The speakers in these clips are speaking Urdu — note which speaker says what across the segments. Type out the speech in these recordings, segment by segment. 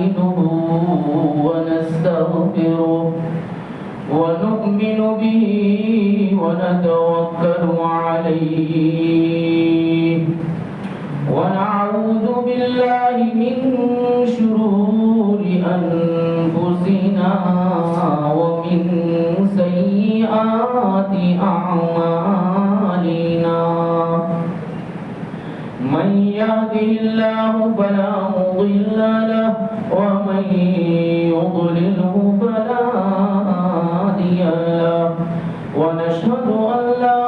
Speaker 1: نستعينه ونستغفره ونؤمن به ونتوكل عليه ونعوذ بالله من شرور أنفسنا ومن سيئات أعمالنا من يهده الله فلا مضل له ومن يضلله فلا هادي له ونشهد أن لا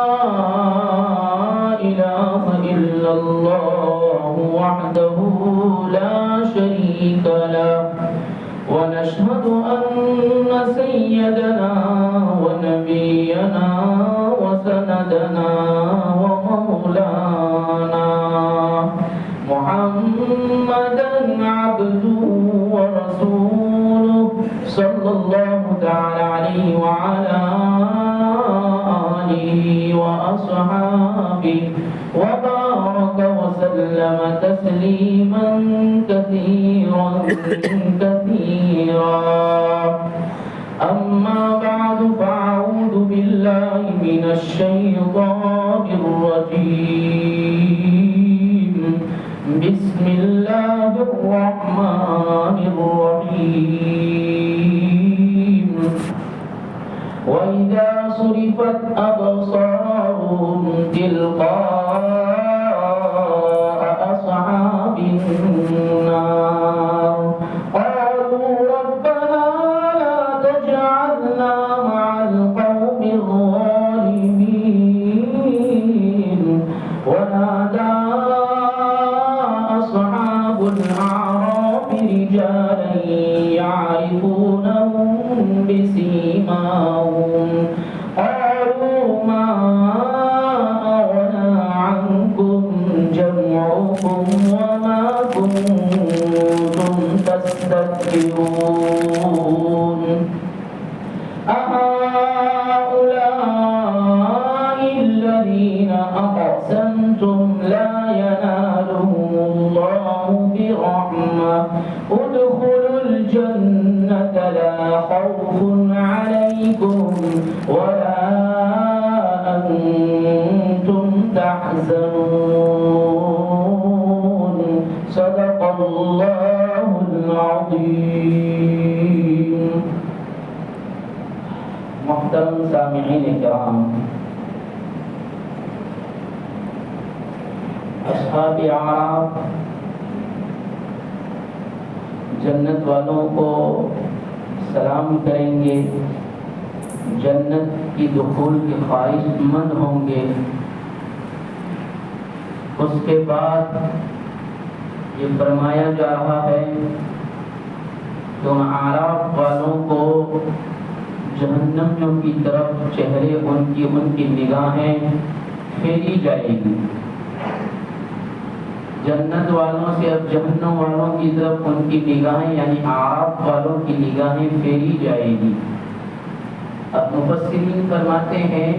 Speaker 1: إله إلا الله وحده لا شريك له ونشهد أن سيدنا ونبينا وسندنا ومولانا محمدا عبده ورسوله صلى الله تعالى عليه وعلى آله وأصحابه وبارك وسلم تسليما كثيرا أما بعد فأعوذ بالله من الشيطان الرجيم بسم الله الرحمن الرحيم وإذا صرفت أبصارهم تلقاء أصحاب النار قالوا ربنا لا تجعلنا مع القوم الظالمين ونادى أصحاب الأعراف رجالا يعرفونهم بسيماهم قالوا ما أغنى عنكم جمعكم وما كنتم تستكبرون أهؤلاء الذين أقسمتم لا ينالهم الله برحمة ادخلوا الجنة لا خوف عليكم ولا أنتم تحزنون صدق الله العظيم. محترم سامعین کرام، اصحاب اعراف جنت والوں کو سلام کریں گے، جنت کی دخول کے خواہش مند ہوں گے. اس کے بعد یہ فرمایا جا رہا ہے کہ ان اعراف والوں کو جہنمیوں کی طرف چہرے ان کی نگاہیں پھیری جائے گی. جنت والوں سے اب جہنم والوں کی طرف ان کی نگاہیں یعنی اعراف والوں کی نگاہیں پھیری جائے گی. اب مفسرین فرماتے ہیں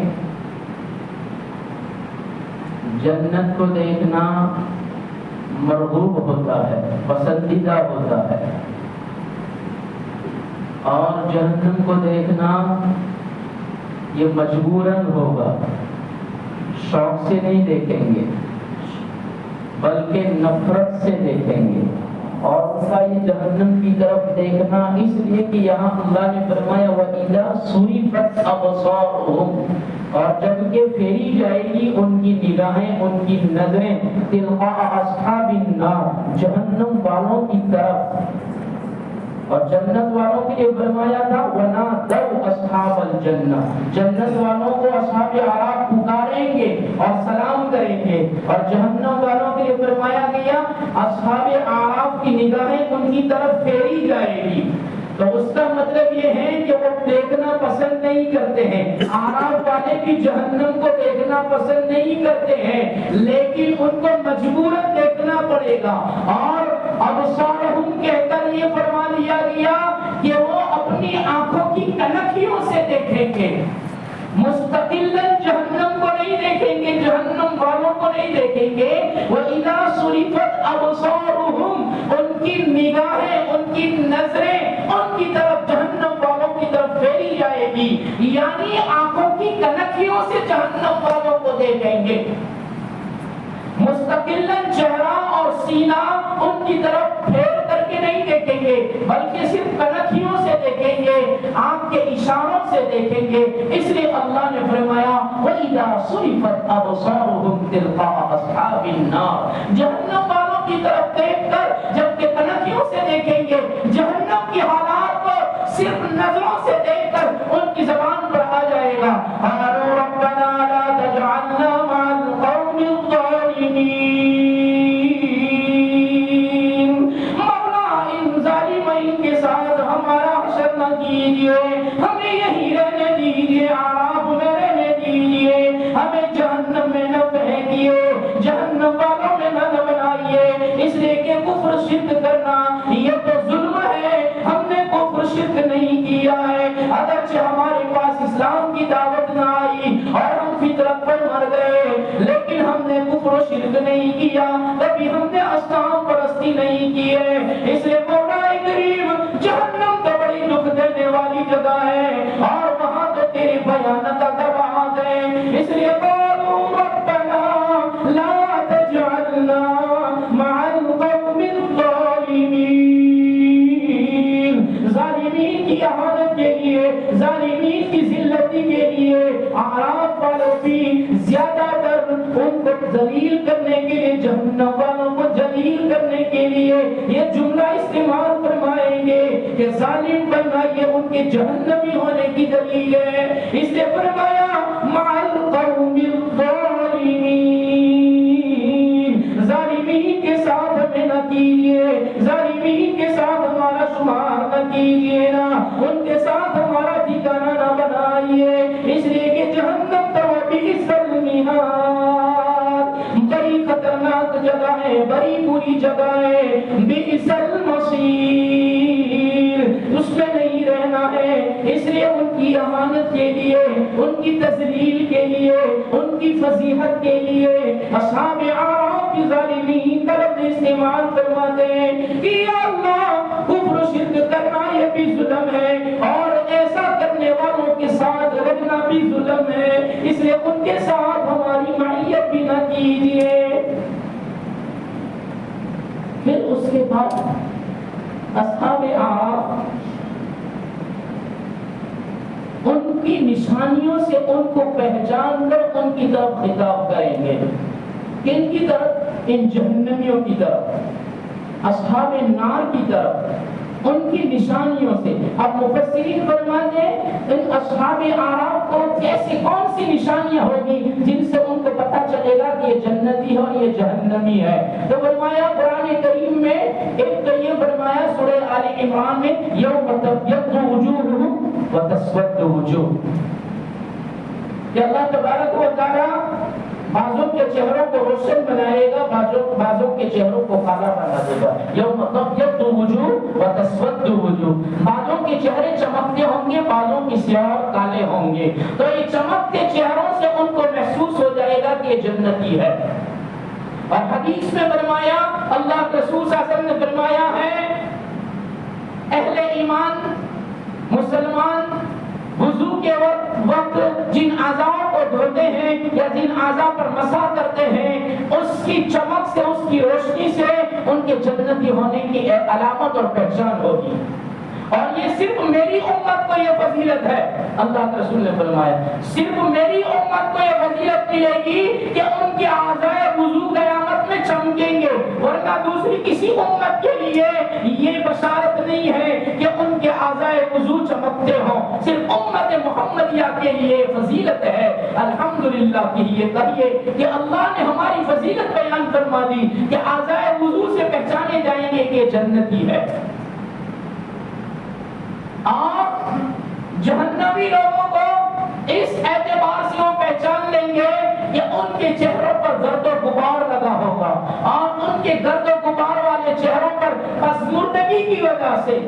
Speaker 1: جنت کو دیکھنا مرغوب ہوتا ہے، پسندیدہ ہوتا ہے، اور جہنم کو دیکھنا یہ مجبوراً ہوگا، شوق سے نہیں دیکھیں گے بلکہ نفرت سے دیکھیں گے. اور ان کا یہ جہنم کی طرف دیکھنا اس لیے کہ یہاں اللہ نے فرمایا وَإِذَا صُرِفَتْ أَبْصَارُهُمْ، اور جب کہ پھیری جائے گی ان کی نگاہیں، ان کی نظریں تلقاء أَصْحَابِ النَّارِ، جہنم والوں کی طرف. اور جنت والوں کے لیے فرمایا تھا وَنَادَوْا أَصْحَابَ الْجَنَّةِ، جنت والوں کو اصحاب اعراف پکاریں گے اور سلام کریں گے. اور جہنم والوں کے لیے فرمایا گیا اصحاب اعراف کی نگاہیں ان کی طرف پھیری جائے گی. تو اس کا مطلب یہ ہے کہ وہ دیکھنا پسند نہیں کرتے ہیں، اعراف والے بھی جہنم کو دیکھنا پسند نہیں کرتے ہیں، لیکن ان کو مجبوراً دیکھنا پڑے گا. اور ابصارہم کہہ کر یہ فرما دیا گیا کہ وہ اپنی آنکھوں کی کنکھیوں سے دیکھیں گے، مستقلاً جہنم کو نہیں دیکھیں گے، جہنم والوں کو نہیں دیکھیں گے. وَإِذَا صُرِفَتْ أَبْصَارُهُمْ، ان کی نگاہیں، ان کی نظریں ان کی طرف، جہنم والوں کی طرف پھیری جائے گی، یعنی آنکھوں کی کنکھیوں سے جہنم والوں کو دیکھیں گے، مستقلاً چہرہ اور سینہ ان کی طرف پھیر کر کے نہیں دیکھیں گے، بلکہ صرف کنکھیوں سے دیکھیں گے، آنکھ کے اشاروں سے دیکھیں گے۔ اس لیے اللہ نے فرمایا وَإِذَا صُرِفَتْ أَبْصَارُهُمْ تِلْقَاءَ أَصْحَابِ النَّارِ، جہنم والوں کی طرف دیکھ کر جب کہ کنکھیوں سے دیکھیں گے، جہنم کی حالات کو صرف نظروں سے دیکھ کر ان کی زبان پر آ جائے گا، قَالُوا رَبَّنَا لَا تَجْعَلْنَا مَعَ الْقَوْمِ الظَّالِمِينَ، مولا ان ظالمین کے ساتھ ہمارا حشر نہ کیجیے، ہمیں یہی رہنے دیجیے، آرام میں رہنے دیجیے، ہمیں جہنم میں نہ پھینکیے، جہنم والوں میں نہ بنائیے، اس لیے کہ کفر شرک کرنا یہ تو ظلم ہے، ہم نے کفر شرک نہیں کیا ہے، اگرچہ ہمارے پاس اسلام کی دعوت نہ آئی اور ہم فطرت پر مر گئے، لیکن ہم نے کفر و شرک نہیں کیا، کبھی ہم نے اصنام پرستی نہیں کی ہے، اس لیے مولا کریم جہنم تو بڑی دکھ دینے والی جگہ ہے اور وہاں تو تیری بیانت عذابات ہیں، اس لیے قالوا ربنا لا تجعلنا مع القوم الظالمین، ظالمین کی اہانت کے لیے، ظالمین کی ذلتی کے لیے اعراف والوں بھی زیادہ تر ان کو ذلیل کرنے کے لیے، جہنم والوں کو ذلیل کرنے کے لیے یہ جملہ استعمال فرمائیں گے کہ ظالم بننا یہ ان کے جہنمی ہونے کی دلیل ہے، اس لیے فرمایا مع القوم الظالمین، ظالمین کے ساتھ ہمیں نہ کیجیے، ظالمین کے ساتھ ہمارا شمار نہ کیجیے، نا ان کے ساتھ ہمارا ٹھکانہ نہ بنائیے، اس لیے کہ جہنم تو بئس المہاد، بڑی خطرناک جگہ ہے، بڑی بری جگہ ہے، بئس المصیر، اس میں نہیں رہنا ہے، اس لیے ان کی اہانت کے لیے، ان کی تذلیل کے لیے، ان کی فضیحت کے لیے اصحاب اعراف کی ظالمین کا لفظ استعمال فرماتے ہیں کہ یا اللہ کفر و شرک کرنا یہ بھی ظلم ہے اور ایسا کرنے والوں کے ساتھ رہنا بھی ظلم ہے، اس لیے ان کے ساتھ ہماری معیت بھی نہ کیجیے۔ پھر اس کے بعد اصحاب اعراف ان کی نشانیوں سے ان کو پہچان کر ان کی طرف خطاب کریں گے، کن کی طرف؟ ان جہنمیوں کی طرف، اصحاب نار کی طرف، ان کی نشانیوں سے۔ اب مفسرین فرماتے ہیں ان اصحاب اعراف کو کیسے کون سی نشانیاں ہوگی جن سے ان کو پتہ چلے گا کہ یہ جنتی ہے اور یہ جہنمی ہے؟ تو فرمایا قرآن کریم میں ایک تو یہ فرمایا سورہ آل عمران میں یوم تبیض وجوہ وتسود وجوہ، کہ اللہ تبارک و تعالی بعضوں کے چہروں کو روشن بنائے گا، بعضوں کے چہروں کو کالا بنا دے گا، یوم تبیض وجوہ وتسود وجوہ، بعضوں کے چہرے چمکتے ہوں گے، بعضوں کے سیاہ کالے ہوں گے، تو یہ چمکتے چہروں سے ان کو محسوس ہو جائے گا کہ یہ جنتی ہے۔ اور حدیث میں فرمایا، اللہ کے رسول صلی اللہ علیہ وسلم نے فرمایا ہے اہل ایمان مسلمان وضو کے وقت جن اعضاء کو دھوتے ہیں یا جن اعضاء پر مسح کرتے ہیں اس کی چمک سے، اس کی روشنی سے ان کے جنتی ہونے کی علامت اور پہچان ہوگی، اور یہ صرف میری امت کو یہ فضیلت ہے۔ اللہ کے رسول نے فرمایا صرف میری امت کو یہ فضیلت ملے گی کہ ان کے اعضاء وضو قیامت میں چمکیں گے، ورنہ دوسری کسی امت کے لیے یہ بشارت نہیں ہے کہ ان کے اعضاء وضو چمکتے ہوں، صرف امت محمدیہ کے لیے فضیلت ہے۔ الحمدللہ کہیے کہ اللہ نے ہماری فضیلت بیان فرما دی کہ اعضاء وضو سے پہچانے جائیں گے کہ جنتی ہے۔ آپ جہنمی لوگوں کو اس اعتبار سے وہ پہچان لیں گے کہ ان کے چہروں پر گرد و غبار لگا ہوگا، اور ان کے گرد و غبار والے چہروں پر پسماندگی کی وجہ سے،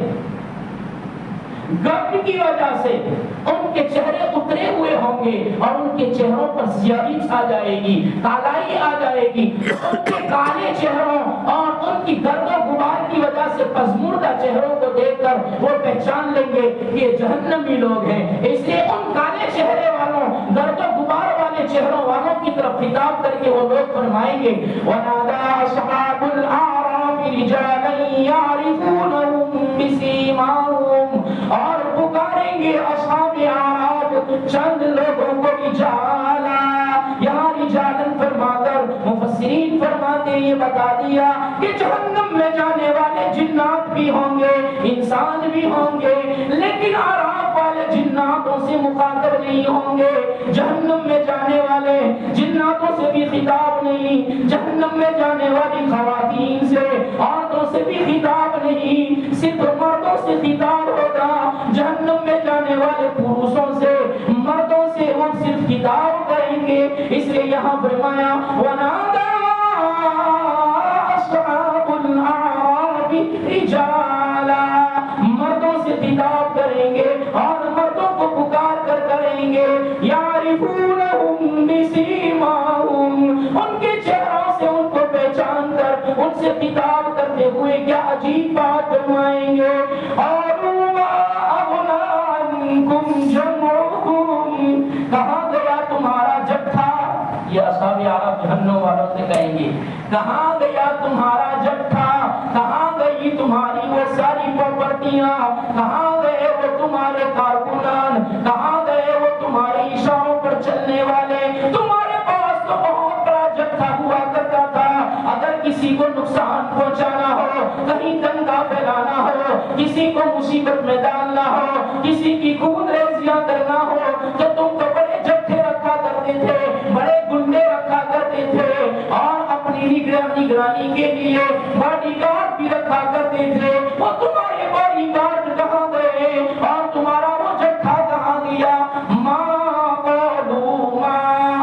Speaker 1: گرد کی وجہ سے ان کے چہرے اترے ہوئے ہوں گے اور ان کے چہروں پر سیاہی آ جائے گی، کالائی آ جائے گی۔ ان کے کالے چہروں اور ان کی گرد و غبار کی وجہ سے پزمردہ چہروں کو دیکھ کر وہ پہچان لیں گے کہ یہ جہنمی لوگ ہیں. اس لیے ان کالے چہرے والوں، گرد و غبار والے چہروں والوں کی طرف خطاب کر کے وہ لوگ فرمائیں گے وَنَادَىٰ أَصْحَابُ الْأَعْرَافِ رِجَالًا يَعْرِفُونَهُم بِسِيمَاهُمْ، اور پکاریں گے اصحاب اعراف چند لوگوں کو رجالا. یہاں رجالن فرما کر مفسرین فرماتے ہیں یہ بتا دیا کہ جہنم میں جانے والے جنات بھی ہوں گے، انسان بھی ہوں گے، لیکن اعراف والے جناتوں سے مخاطب نہیں ہوں گے. جہنم میں جانے والے جناتوں سے بھی خطاب نہیں، جہنم میں جانے والی خواتین سے، عورتوں سے بھی خطاب نہیں، صرف مردوں سے خطاب ہوگا. جہنم میں جانے والے پروشوں سے، مردوں سے وہ صرف خطاب کریں گے. اس لیے یہاں فرمایا وَنَادَىٰ أَصْحَابُ الْأَعْرَافِ رِجَالًا، مردوں سے خطاب کریں گے اور مردوں کو پکار کر کریں گے يَعْرِفُونَهُم بِسِيمَاهُمْ، ان کے چہروں سے ان کو پہچان کر ان سے خطاب کرتے ہوئے کیا عجیب بات فرمائیں گے. اور کہاں گیا تمہارا جتھا، یہ اصحاب اعراف جہنم والوں سے کہیں گے کہاں گیا تمہارا جتھا، کہاں گئی تمہاری وہ ساری پراپرٹیاں، کہاں گئے وہ تمہارے کارکنان، کہاں گئے وہ تمہارے اشاروں پر چلنے والے. تمہارے پاس تو بہت بڑا جتھا ہوا کرتا تھا، اگر کسی کو نقصان پہنچانا ہو، کہیں دنگا پھیلانا ہو، کسی کو مصیبت میں ڈالنا ہو، کسی کی خون ریزیاں کرنا ہو، تو تم تو بڑے جتھے رکھا کرتے تھے، بڑے گنڈے رکھا کرتے تھے، اور اپنی نگرانی کے لیے باڈی گارڈ بھی رکھا کرتے تھے. وہ تمہارے باڈی گارڈ کہاں گئے اور تمہارا وہ جتھا کہاں گیا. ما قالوا ما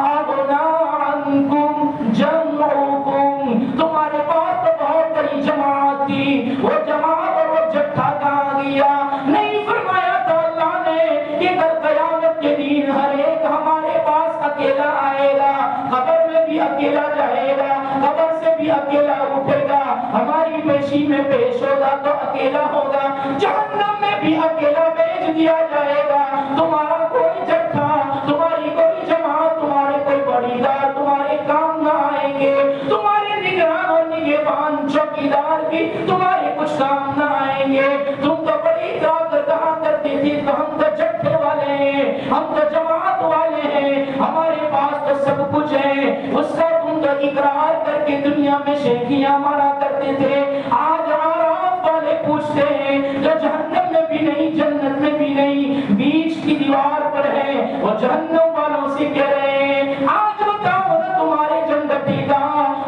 Speaker 1: اغنى عنكم جمعكم، تمہارے پاس تو بہت بڑی جماعت تھی، وہ جماعت اور وہ جتھا کہاں گیا. نہیں فرمایا تھا اللہ نے کہ کل قیامت کے دن ہر ایک ہمارے پاس اکیلا آئے گا، قبر میں بھی اکیلا جائے گا، قبر سے بھی اکیلا اٹھے گا، ہماری پیشی میں پیش ہوگا تو اکیلا ہوگا، جہنم میں بھی اکیلا بھیج دیا جائے گا. تمہارا کوئی جتھا، تمہاری کوئی جماعت، تمہارے کوئی بڑیدار تمہارے کام نہ آئیں گے، تمہارے نگران اور نگہبان چوکیدار بھی تمہارے کچھ کام نہ آئیں گے. تم تو بڑی اطراع کہا کرتی تھی تو ہم تو جتھے والے ہیں، ہم تو جماعت والے ہیں، ہمارے پاس تو سب کچھ ہے. اس کا تم تو اقرار کر کے دنیا میں شیخیاں مارا کرتے تھے. آج اعراف والے پوچھتے ہیں جو جہنم میں بھی نہیں جنت میں بھی نہیں، بیچ کی دیوار پر ہے، وہ جہنم والوں سے کہہ رہے ہیں آج بتاؤ نا تمہارے جنگٹے کا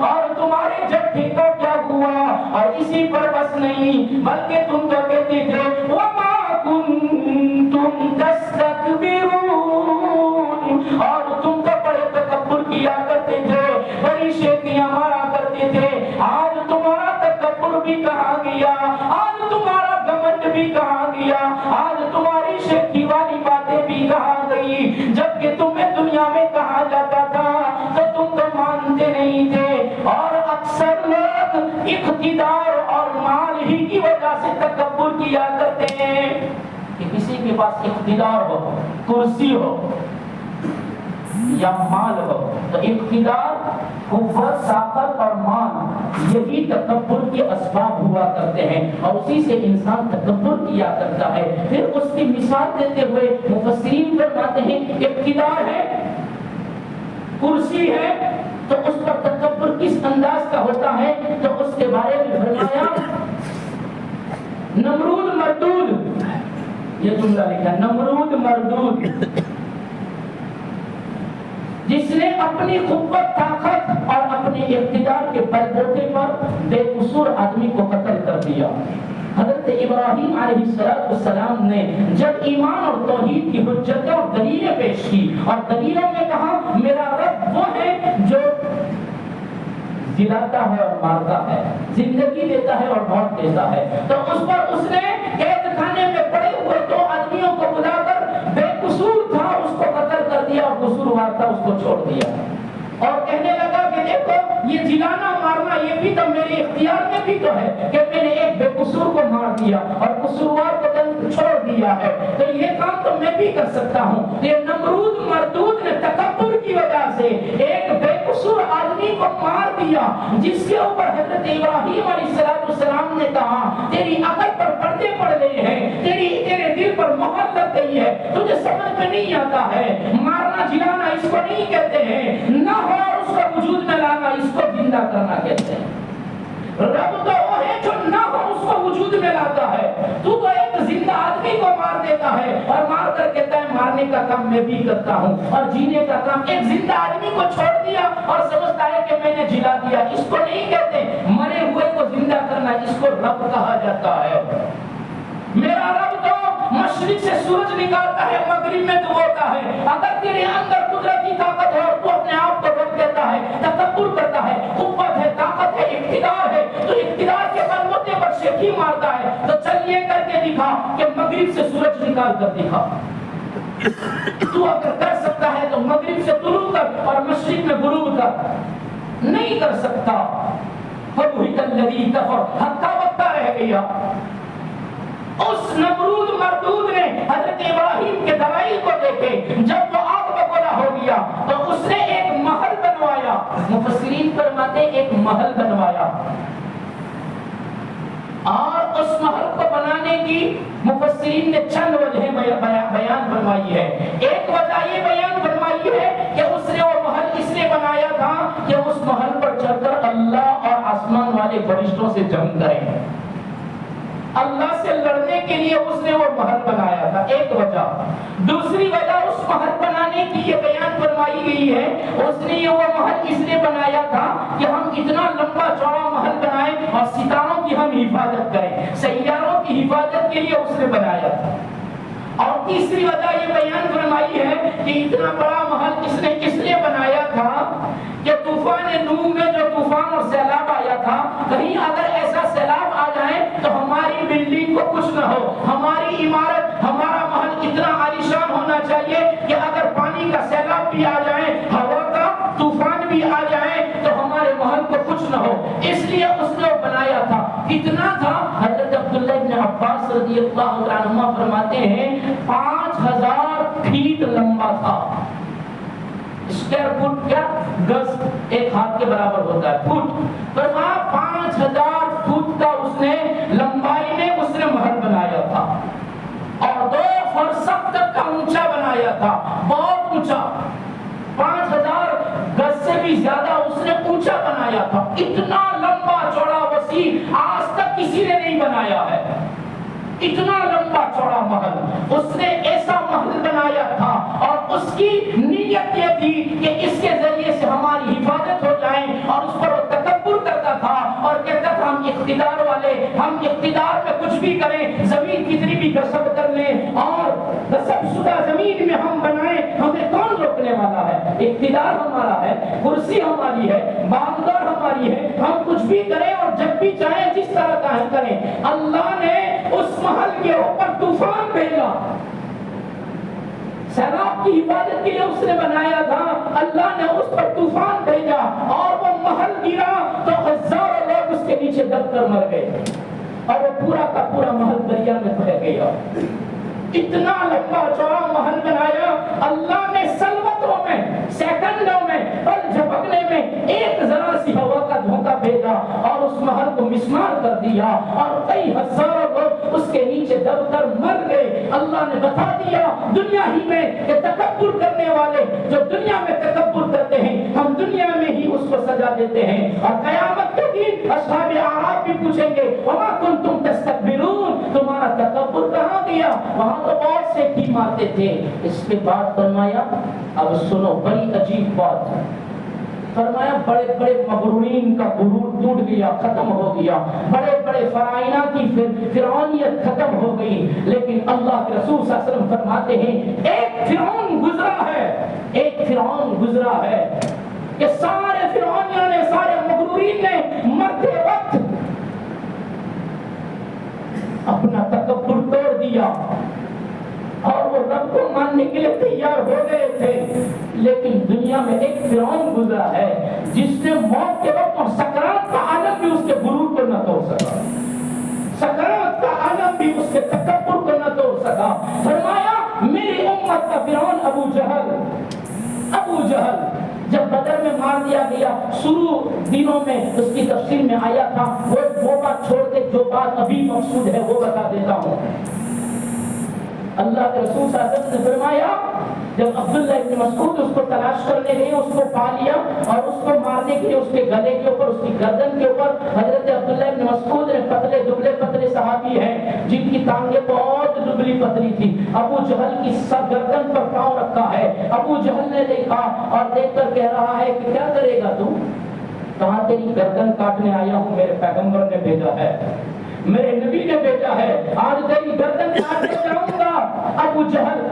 Speaker 1: اور تمہارے جتھے کا کیا ہوا. اور اسی پر بس نہیں بلکہ تم تو کہتے تھے وَمَا كُنْتُمْ تَسْتَكْبِرُونَ، اور تم تو بڑے تکبر کیا کرتے تھے، بڑی شیخیاں مارا کرتے تھے. آج تمہارا تکبر بھی کہاں گیا، آج تمہارا گھمنڈ بھی کہاں گیا، آج تمہاری شیخی والی باتیں بھی کہاں گئی. جبکہ تمہیں دنیا میں کہا جاتا تھا تو تم تو مانتے نہیں تھے. اور اکثر لوگ اقتدار اور مال ہی کی وجہ سے تکبر کیا کرتے ہیں کہ کسی کے پاس اقتدار ہو، کرسی ہو یا مال ہو، تو اقتدار، قوت، طاقت اور مال یہی تکبر کے اسباب ہوا کرتے ہیں، اور اسی سے انسان تکبر کیا کرتا ہے. پھر اس کی مثال دیتے ہوئے مفسرین فرماتے ہیں اقتدار ہے، کرسی ہے، تو اس پر تکبر کس انداز کا ہوتا ہے تو اس کے بارے میں فرمایا نمرود مردود، یہ جملہ لکھا نمرود مردود، جس نے اپنی قوت، طاقت اور اپنے اقتدار کے بلبوتے پر بے قصور آدمی کو قتل کر دیا. حضرت ابراہیم علیہ السلام نے جب ایمان اور توحید کی حجتیں اور دلیلیں پیش کی اور دلیلوں میں کہا میرا رب وہ ہے جو جلاتا ہے اور مارتا ہے، زندگی دیتا ہے اور موت دیتا ہے، تو اس پر اس نے قید خانے میں پڑے ہوئے دو آدمیوں کو بلا کر بے قصور تھا اس کو قتل کر دیا اور قصوروار تھا اس کو چھوڑ دیا. اور کہنے لگا کہ دیکھو یہ جلانا مارنا یہ بھی تو میرے اختیار میں بھی تو ہے کہ میں نے ایک بے قصور دیا اور قصوروار کو چھوڑ دیا ہے، تو یہ کام تو میں بھی کر سکتا ہوں۔ یہ نمرود مردود نے تکبر کی وجہ سے ایک بے قصور آدمی کو مار دیا، جس کے اوپر حضرت ابراہیم علیہ السلام نے کہا تیری عقل پر پردے پڑ گئے ہیں، تیرے دل پر مہر لگ گئی ہے، تجھے سمجھ میں نہیں آتا ہے، مارنا جلانا اس کو نہیں کہتے ہیں، نہ ہو اور اس کو وجود میں لانا اس کو زندہ کرنا کہتے ہیں۔ رب تو وہ ہے جو نہ ہو اس کو وجود میں لاتا ہے، تو ایک زندہ آدمی کو مار دیتا ہے اور مار کر کہتا ہے مارنے کا کام میں بھی کرتا ہوں اور جینے کا کام۔ ایک زندہ آدمی کو چھوڑ دیا اور سمجھتا ہے کہ میں نے جلا دیا، اس کو نہیں کہتے مرے ہوئے کو زندہ کرنا، اس کو رب کہا جاتا ہے۔ میرا رب تو مشرق سے سورج نکالتا ہے، مغرب میں ڈبوتا ہے۔ اگر تیرے اندر قدرت کی طاقت ہے اور تو اپنے آپ کو روک دیتا ہے، تکبر کرتا ہے، قوت ہے، طاقت ہے، اقتدار ہے، تو اقتدار کے بلبوتے پر شیخی مارتا ہے، تو چل یہ کر کے دکھا کہ مغرب سے سورج نکال کر دکھا۔ تو اگر کر سکتا ہے تو مغرب سے طلوع کر اور مشرق میں غروب کر، نہیں کر سکتا۔ فَبُهِتَ الَّذِي كَفَرَ، ہکا بکا رہ گیا۔ اس نمرود مردود نے حضرت ابراہیم کے دلائل کو دیکھے، جب وہ آگ بگولا ہو گیا تو اس نے ایک محل بنوایا۔ مفسرین فرماتے ایک محل بنوایا، اور اس محل کو بنانے کی مفسرین نے چند وجہ بیان فرمائی ہے۔ ایک وجہ یہ بیان فرمائی ہے کہ اس نے وہ محل اس لیے بنایا تھا کہ اس محل پر چڑھ کر اللہ اور آسمان والے فرشتوں سے جنگ کریں، اللہ سے لڑنے کے لیے اس نے وہ محل بنایا تھا، ایک وجہ۔ دوسری وجہ اس محل بنانے کی یہ بیان فرمائی گئی ہے، اس نے یہ وہ محل اس لیے بنایا تھا کہ ہم اتنا لمبا چوڑا محل بنائیں اور ستاروں کی ہم حفاظت کریں، سیاروں کی حفاظت کے لیے اس نے بنایا تھا۔ اور تیسری وجہ یہ بیان فرمائی ہے کہ اتنا بڑا محل اس نے اس لیے بنایا تھا کہ طوفان نوح میں جو طوفان اور سیلاب آیا تھا، کہیں اگر ایسا سیلاب آ جائے تو ہماری بلڈنگ کو کچھ نہ ہو، ہماری عمارت، ہمارا محل اتنا عالیشان ہونا چاہیے کہ اگر پانی کا سیلاب بھی آ جائے، ہوا کا طوفان بھی آ جائے تو ہمارے محل کو کچھ نہ ہو، اس لیے اس نے وہ بنایا تھا۔ کتنا تھا؟ حضرت عبداللہ ابن عباس رضی اللہ عنہ فرماتے ہیں 5000 فیٹ لمبا تھا۔ اسکوائر فٹ کیا؟ گز ایک ہاتھ کے برابر ہوتا ہے، فٹ۔ فرمایا 5000 فٹ کا اس نے لمبائی میں اس نے محل بنایا تھا، اور 2 فرسخ تک کا اونچا بنایا تھا، بہت اونچا، 5000 گز سے بھی زیادہ اس نے اونچا بنایا تھا۔ اتنا لمبا چوڑا وسیع آج تک کسی نے نہیں بنایا ہے، اتنا لمبا چوڑا محل اس نے ایسا محل بنایا تھا، اور اس کی نیت یہ تھی کہ اس کے ذریعے سے ہماری حفاظت ہو جائے، اور اس پر وہ تکبر کرتا تھا اور کہتا تھا ہم اقتدار والے، ہم اقتدار میں کچھ بھی کریں، زمین کتنی بھی غصب کر لیں اور غصب شدہ زمین میں ہم بنائیں، ہمیں کون روکنے والا ہے؟ اقتدار ہمارا ہے، کرسی ہماری ہے، باغدار ہماری ہے، ہم کچھ بھی کریں اور جب بھی چاہیں جس طرح کا کریں۔ اللہ نے اس محل کے اوپر طوفان بھیجا، سیلاب کی حفاظت کے لیے اس نے بنایا تھا، اللہ نے اس پر طوفان بھیجا اور وہ محل گرا تو ہزاروں لوگ اس کے نیچے دب کر مر گئے، اور وہ پورا کا پورا محل دریا میں بہ گیا۔ اتنا لمبا چوڑا محل بنایا، اللہ نے سلوتوں میں، سیکنڈوں میں، پل جھپکنے میں ایک ذرا سی ہوا کا دھوکہ بھیجا اور اس محل کو مسمار کر دیا، اور کئی ہزاروں لوگ اس کے نیچے دب کر مر گئے۔ اللہ نے بتا دیا دنیا ہی میں کہ تکبر کرنے والے جو دنیا میں تکبر کرتے ہیں، ہم دنیا میں ہی اس کو سزا دیتے ہیں، اور قیامت کے دن اصحاب اعراف بھی پوچھیں گے وما کنتم تستكبرون، تمہارا تکبر کہاں گیا؟ وہاں تو بہت سے کی مارتے تھے۔ اس کے بعد فرمایا اب سنو بڑی عجیب بات ہے، فرمایا بڑے بڑے مغرورین کا غرور ٹوٹ گیا، ختم ہو گیا، بڑے بڑے فرعونہ کی فرعونیت ختم ہو گئی، لیکن اللہ کے رسول صلی اللہ علیہ وسلم فرماتے ہیں ایک فرعون گزرا ہے، ایک فرعون گزرا ہے کہ سارے فرعونیوں نے، سارے مغرورین نے مرتے وقت اپنا تکبر توڑ دیا اور وہ رب کو ماننے کے لیے تیار ہو گئے تھے، لیکن دنیا میں ایک فرعون گزرا ہے جس نے موت کے وقت اور سکرات کا عالم بھی اس کے غرور کو نہ توڑ سکا، سکرات کا عالم فرمایا میری امت کا فرعون ابو جہل جب بدر میں مار دیا گیا، شروع دنوں میں اس کی تفسیر میں آیا تھا، وہ بات چھوڑ کے جو بات ابھی مقصود ہے وہ بتا دیتا ہوں۔ اللہ کے رسول صلی اللہ علیہ وسلم نے فرمایا جب عبداللہ ابن مسعود اس کو تلاش کرنے گئے، اس کو پا لیا اور اس کو مارنے کے لیے اس کے گلے کے اوپر، اس کی گردن کے اوپر، حضرت عبداللہ ابن مسعود نے پتلے دبلے پتلے صحابی ہیں جن کی ٹانگیں بہت دبلی پتلی تھی، ابو جہل کی سر گردن پر پاؤں رکھا ہے۔ ابو جہل نے دیکھا اور دیکھ کر کہہ رہا ہے کہ کیا کرے گا تو؟ کہاں تیری گردن کاٹنے آیا ہوں، میرے پیغمبر نے بھیجا ہے، میرے نبی نے بھیجا ہے، آج تیری گردن کاٹنے جاؤں گا۔ ابو جہل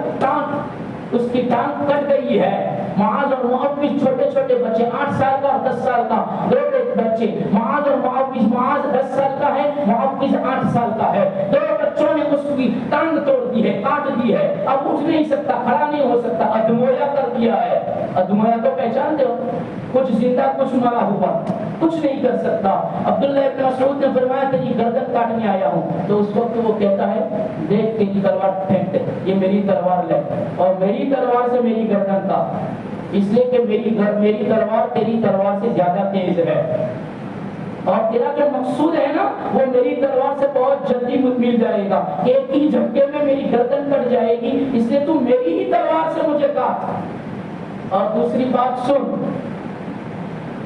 Speaker 1: اس کی ٹانگ کٹ گئی ہے۔ معاذ اور معوذ چھوٹے چھوٹے بچے، 8 سال کا اور 10 سال کا دو بچے، معاذ اور معوذ، معاذ 10 سال کا ہے، معوذ 8 سال کا ہے، دو بچوں نے اس کی ٹانگ توڑ دی ہے، کاٹ دی ہے، اب اٹھ نہیں سکتا، کھڑا نہیں ہو سکتا، ادمویا کر دیا ہے۔ ادمویا تو پہچانتے ہو، کچھ زندہ کچھ مرا ہوا، کچھ نہیں کر سکتا۔ عبداللہ ابن مسعود نے فرمایا تیری گردن کاٹنے آیا ہوں، تو اس وقت وہ کہتا ہے دیکھ تیری تلوار پھینک دے، یہ میری تلوار لے، اور میری تلوار سے میری گردن کاٹ، اس لیے کہ میری تلوار تیری تلوار سے زیادہ تیز ہے، اور تیرا جو مقصود ہے نا وہ میری تلوار سے بہت جلدی مل جائے گا، ایک ہی جھٹکے میں میری گردن کٹ جائے گی، اس لیے تو میری ہی تلوار سے مجھے کاٹ۔ اور دوسری بات سن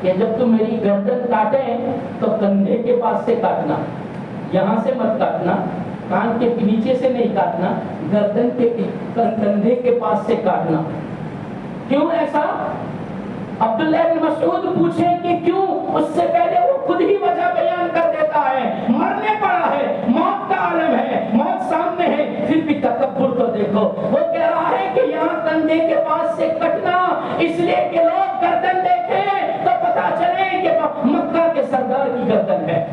Speaker 1: کہ جب تم میری گردن کاٹے تو کندھے کے پاس سے کاٹنا، یہاں سے مت کاٹنا، کان کے نیچے سے نہیں کاٹنا، گردن کے کندھے کے پاس سے کاٹنا۔ کیوں ایسا؟ عبداللہ بن مسعود پوچھے کہ کیوں؟ اس سے پہلے وہ خود ہی وجہ بیان کر دیتا ہے، مرنے پڑا ہے، موت کا عالم ہے، موت سامنے ہے، پھر بھی تکبر کو دیکھو۔ وہ کہہ رہا ہے کہ یہاں کندھے کے پاس سے کٹنا اس لیے کہ لوگ گردن دیکھیں تو پتا چلے کہ مکہ کے سردار کی گردن ہے،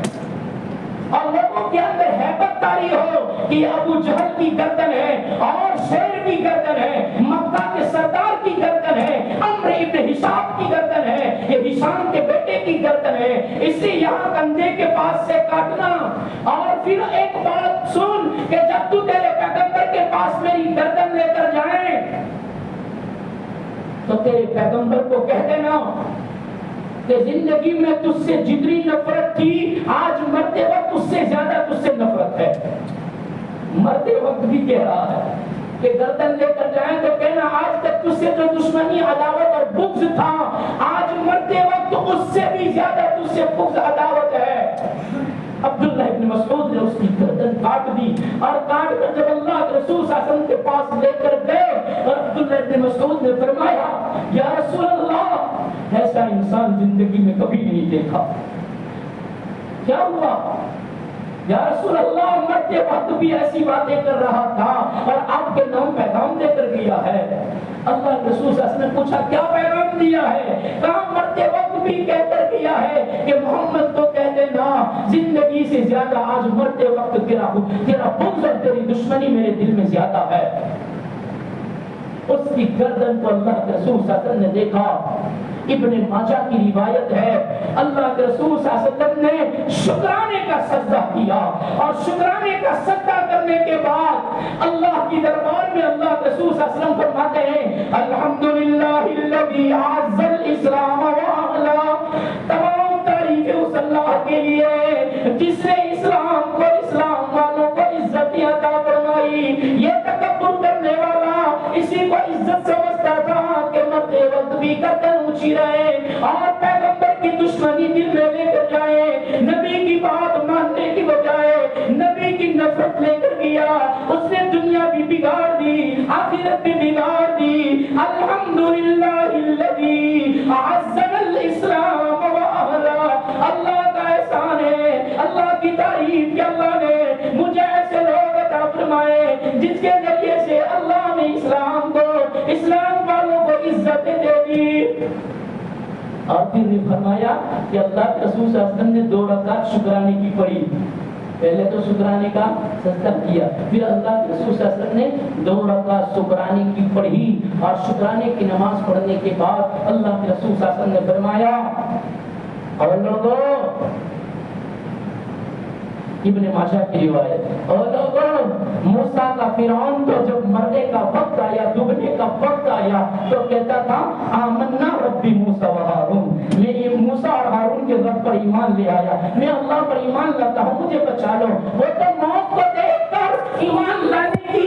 Speaker 1: اور لوگوں کے اندر ہیبت طاری ہو کہ ابو جہل کی گردن ہے اور شیر کی گردن ہے، مکہ کے سردار کی گردن ہے، عمرو ابن ہشام کی گردن ہے، یہ ہشام کے بیٹے کی گردن ہے، اس لیے یہاں کندھے کے پاس سے کاٹنا۔ اور پھر ایک بات سن کہ جب تو تیرے پیغمبر کے پاس میری گردن لے کر جائیں تو تیرے پیغمبر کو کہہ دینا کہ زندگی میں تجھ سے جتنی نفرت تھی آج مرتے وقت اس سے زیادہ تجھ سے نفرت ہے۔ مرتے وقت بھی کہہ رہا ہے کہ گردن لے کر جائیں تو کہنا آج تک تجھ سے جو دشمنی، عداوت اور بغض تھا، آج مرتے وقت اس سے بھی زیادہ تجھ سے بغض، عداوت ہے۔ عبداللہ ابن مسعود نے اس کی گردن کاٹ دی، اور کاٹ کر جب اللہ کے رسول صلی اللہ علیہ وسلم کے پاس لے کر گئے اور عبداللہ ابن مسعود نے فرمایا یا رسول اللہ ایسا انسان زندگی میں کبھی نہیں دیکھا۔ کیا ہوا؟ یا رسول اللہ مرتے وقت بھی ایسی باتیں کر رہا تھا اور آپ کے نام پیغام دے کر گیا ہے۔ اللہ کے رسول صلی اللہ علیہ وسلم نے پوچھا کیا پیغام دیا ہے؟ کہا مرتے وقت بھی کہہ کر گیا ہے کہ محمد کو کہہ دینا زندگی سے زیادہ آج مرتے وقت تیرا بغض اور تیری دشمنی میرے دل میں زیادہ ہے۔ اس کی گردن کو اللہ کے رسول صلی اللہ علیہ وسلم نے دیکھا۔ ابن ماجہ کی روایت ہے اللہ کے رسول صلی اللہ علیہ وسلم نے شکرانے کا سجدہ کیا، اور شکرانے کا سجدہ کرنے کے بعد اللہ کی دربار میں اللہ کے رسول صلی اللہ علیہ وسلم فرماتے ہیں الحمدللہ الذی اعز الاسلام واعلا، تمام تعریفیں اس اللہ کے لیے جس نے اسلام کو، اسلام والوں کو عزت عطا فرمائی۔ یہ تکبر کرنے والا اسی کو عزت سمجھتا تھا کہ مرتے وقت بھی گردن اونچی رہے اور پیغمبر کی دشمنی دل میں لے کر جائے، نبی کی بات ماننے کی بجائے نبی کی نفرت لے کر گیا۔ اس نے دنیا بھی بگاڑ دی، آخرت بھی بگاڑ دی۔ الحمدللہ الذی اعزنا الاسلام واہلا، اللہ کا احسان ہے، اللہ کی تعریف کہ اللہ نے مجھے ایسے لوگ عطا فرمائے جس کے ذریعے سے اللہ نے اسلام کو، اسلام والوں کو عزت دے دی۔ اور پھر نے فرمایا کہ اللہ کے رسول صلی اللہ علیہ وسلم نے 2 رکعت شکرانے کی پڑھی، پہلے تو شکرانے کا سجدہ کیا، پھر اللہ کے رسول صلی اللہ علیہ وسلم نے 2 رکعت شکرانے کی پڑھی، اور شکرانے کی نماز پڑھنے کے بعد اللہ کے رسول صلی اللہ علیہ وسلم نے فرمایا اور لوگوں ابن ماجہ کی روایت. اور لوگوں موسیٰ کا فرعون تو جب مرنے کا وقت آیا, ڈوبنے کا وقت آیا, تو کہتا تھا آمنا ربی موسیٰ و ہارون, میں یہ موسیٰ اور ہارون کے رب پر ایمان لے آیا, میں اللہ پر ایمان لاتا ہوں, مجھے بچا لو. وہ تو موت کو دیکھ کر ایمان لانے کی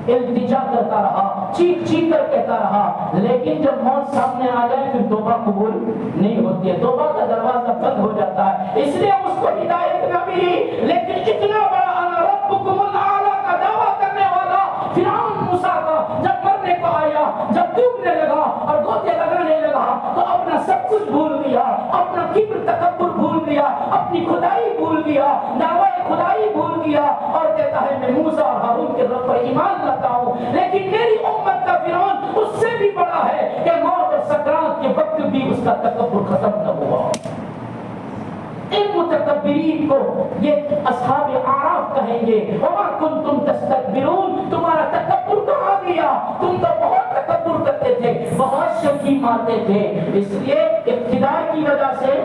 Speaker 1: التجا کرتا رہا, چیخ چیخ کر کہتا رہا, لیکن جب موت سامنے آ جائے پھر توبہ قبول نہیں ہوتی ہے, توبہ کا دروازہ بند ہو جاتا ہے. اس لیے اس کو ہدایت نہ ملی. لیکن اتنا بڑا انا ربکم الاعلی کا دعویٰ کرنے والا فرعون موسیٰ کا جب مرنے کو آیا, جب ڈوبنے لگا اور گوتے لگانے لگا, تو اپنا سب کچھ بھول گیا, اپنا کبر تکبر بھول گیا, اپنی خدائی بھول گیا, دعویٰ خدائی بھول گیا, اور کہتا ہے میں موسیٰ اور ہارون کے رب پر ایمان لاتا ہوں, لیکن میری امت کا فرعون اس سے بھی بڑا ہے کہ موت اور سکرات کے وقت بھی اس کا تکبر ختم نہ ہوا. ان متکبرین کو یہ اصحاب اعراف کہیں گے, وما کنتم تستکبرون, تمہارا تکبر کہاں گیا, تم تو بہت تکبر کرتے تھے, بہت شکی مارتے تھے. اس لیے اقتدار کی وجہ سے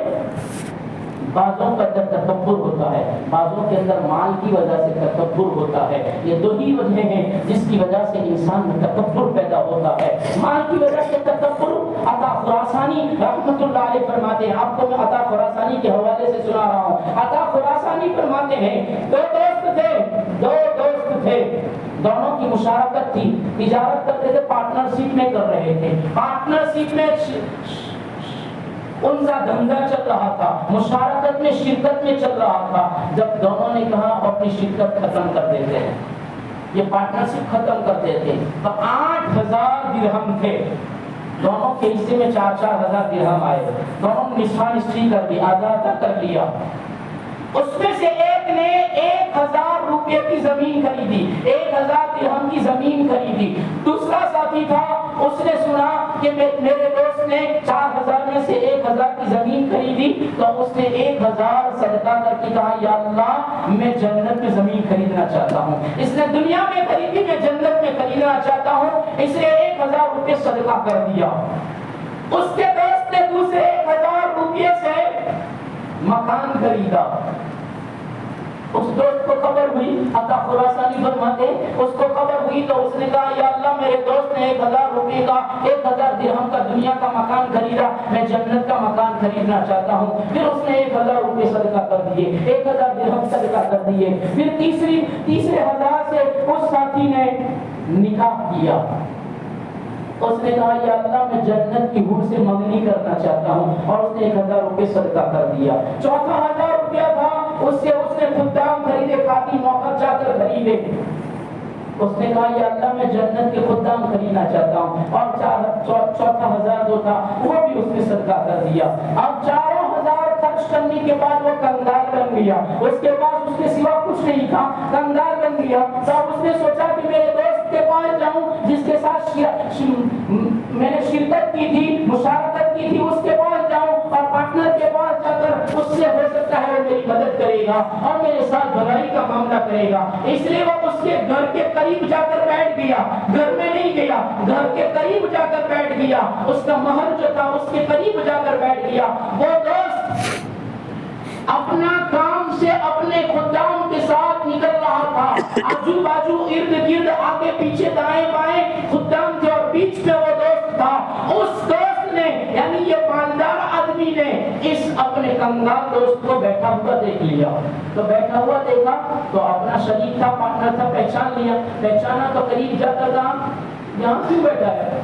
Speaker 1: بعضوں کا تکبر ہوتا ہے, بعضوں کے اندر مال کی وجہ سے تکبر ہوتا ہے. یہ دو ہی وجہ ہیں جس کی وجہ سے انسان میں تکبر پیدا ہوتا ہے. مال کی وجہ سے تکبر, عطا خراسانی رحمۃ اللہ علیہ فرماتے ہیں, آپ کو میں عطا خراسانی کے حوالے سے سنا رہا ہوں. عطا خراسانی فرماتے ہیں دو دوست تھے, دونوں کی مشارکت تھی, تجارت کرتے تھے, پارٹنرشپ میں کر رہے تھے, پارٹنرشپ میں ان کا دھندا چل رہا تھا, مشارکت میں شرکت میں چل رہا تھا. جب دونوں نے کہا اپنی شرکت ختم کر دیتے ہیں, یہ پارٹنرشپ ختم کرتے تھے, تو 8,000 درہم تھے, دونوں کے حصے میں 4,000 درہم آئے, دونوں نے نصفی کر دی, آدھا کر لیا. اس میں سے ایک نے 1,000 روپے کی زمین خریدی, 1,000 درہم کی زمین خریدی. دوسرا ساتھی تھا, اس نے سنا کہ میرے دوست نے 4,000 میں سے 1,000 کی زمین خریدی, تو اس نے 1,000 صدقہ کر کے کہا یا اللہ میں جنت میں زمین خریدنا چاہتا ہوں. اس نے دنیا میں خریدی, میں جنت میں خریدنا چاہتا ہوں, اس نے 1,000 روپے صدقہ کر دیا. اس کے دوست نے دوسرے 1,000 روپے سے مکان خریدا. اس دوست کو خبر ہوئی, عطا خراسانی فرماتے اس کو خبر ہوئی, تو اس نے کہا یا اللہ میرے دوست نے 1,000 روپے کا 1,000 درہم کا دنیا کا مکان خریدا, میں جنت کا مکان خریدنا چاہتا ہوں. پھر اس نے 1,000 روپے صدقہ کر دیے, 1,000 درہم صدقہ کر دیے. پھر تیسرے 1,000 سے اس ساتھی نے نکاح کیا. اس نے کہا یا اللہ میں جنت کی حور سے منگنی کرنا چاہتا ہوں, اور اس نے 1,000 روپے صدقہ کر دیا. چوتھا 1,000 روپیہ تھا, اس نے خدام خریدے, خادم موقع جا کر خریدے. اس نے کہا یا اللہ میں جنت کے خدام خریدنا چاہتا ہوں, اور چوتھا 1,000 جو تھا وہ بھی اس نے صدقہ کر دیا. اب 4,000 خرچ کرنے کے بعد وہ کنگال بن گیا, اس کے بعد اس کے سوا کچھ نہیں تھا, کنگال بن گیا. تب اس نے سوچا کہ میرے دوست کے پاس جاؤں جس کے ساتھ میں نے شرکت کی تھی, مشارکت کی تھی, اس کے پاس جاؤں اور پارٹنر کے پاس جا کر اس سے ہو سکتا ہے وہ میری مدد کرے گا اور میرے ساتھ بھلائی کا معاملہ کرے گا. اس لیے وہ اس کے گھر کے قریب جا کر بیٹھ گیا, گھر میں نہیں گیا, گھر کے قریب جا کر بیٹھ گیا, اس کا محل جو تھا اس کے قریب جا کر بیٹھ گیا. وہ دوست اپنا کام سے اپنے خدام کے ساتھ نکل رہا تھا, آجو باجو ارد گرد آگے پیچھے دائیں بائیں خدام کے, اور بیچ میں وہ دوست تھا. اس دوست نے یعنی یہ مالدار آدمی نے اس اپنے کنگال دوست کو بیٹھا ہوا دیکھ لیا. تو بیٹھا ہوا دیکھا تو اپنا شریک تھا, پارٹنر تھا, پہچان لیا. پہچانا تو قریب جا کر کہا یہاں کیوں بیٹھا ہے؟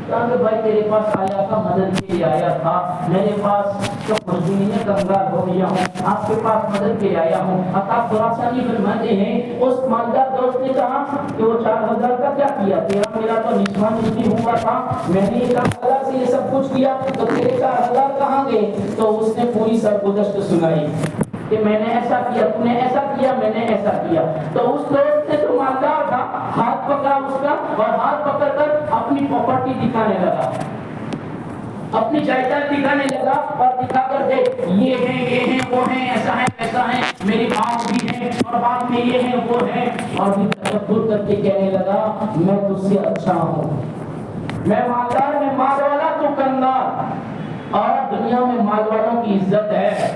Speaker 1: کہا کہ بھائی تیرے پاس آیا تھا, مدد کے لیے آیا تھا, میرے پاس تو مجبوری میں کنگال ہو گیا ہوں, آپ کے پاس مدد کے لیے آیا ہوں. عطا خراسانی فرماتے ہیں اس مالدار دوست نے کہا کہ وہ 4,000 کا کیا کیا, تیرا میرا تو نسبی ہوا تھا, میں نے 1,000 سے یہ سب کچھ کیا, تو تیرے 4,000 کہاں گئے؟ تو اس نے پوری سرگزشت سنائی کہ میں نے ایسا کیا, تو نے ایسا کیا, میں نے ایسا کیا. تو اس دوست نے جو مالدار تھا ہاتھ پکڑا اس کا, اور ہاتھ پکڑ کر اپنی پراپرٹی دکھانے لگا, اپنی جائیداد دکھانے لگا, اور دکھا کر دیکھ یہ ہیں وہ ہیں, ایسا ہے ویسا ہے, میری باپ بھی ہے اور بعد میں یہ ہے وہ ہے, اور بھی تکبر کر کے کہنے لگا میں تجھ سے اچھا ہوں, میں مالدار, میں مال والا, تو کنگال. اور دنیا میں مال والوں کی عزت ہے,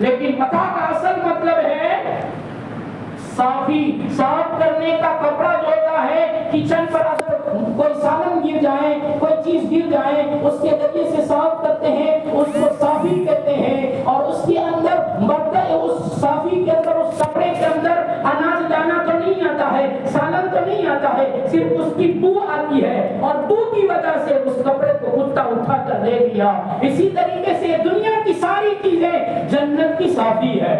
Speaker 1: لیکن متاع کا اصل مطلب ہے صافی. صاف کرنے کا کپڑا جو ہوتا ہے، کچن پر اگر کوئی سالن گر جائے، کوئی چیز گر جائے، اس کے ذریعے سے صاف کرتے ہیں، اس کو صافی کہتے ہیں. اور اس کے اندر اس صافی کے اندر، اس کپڑے کے اندر اناج دانا تو نہیں آتا ہے، سالن تو نہیں آتا ہے، صرف اس کی بو آتی ہے، اور بو کی وجہ سے اس کپڑے کو کتا اٹھا کر لے گیا. اسی طریقے سے دنیا کی ساری چیزیں جنت کی صافی ہے.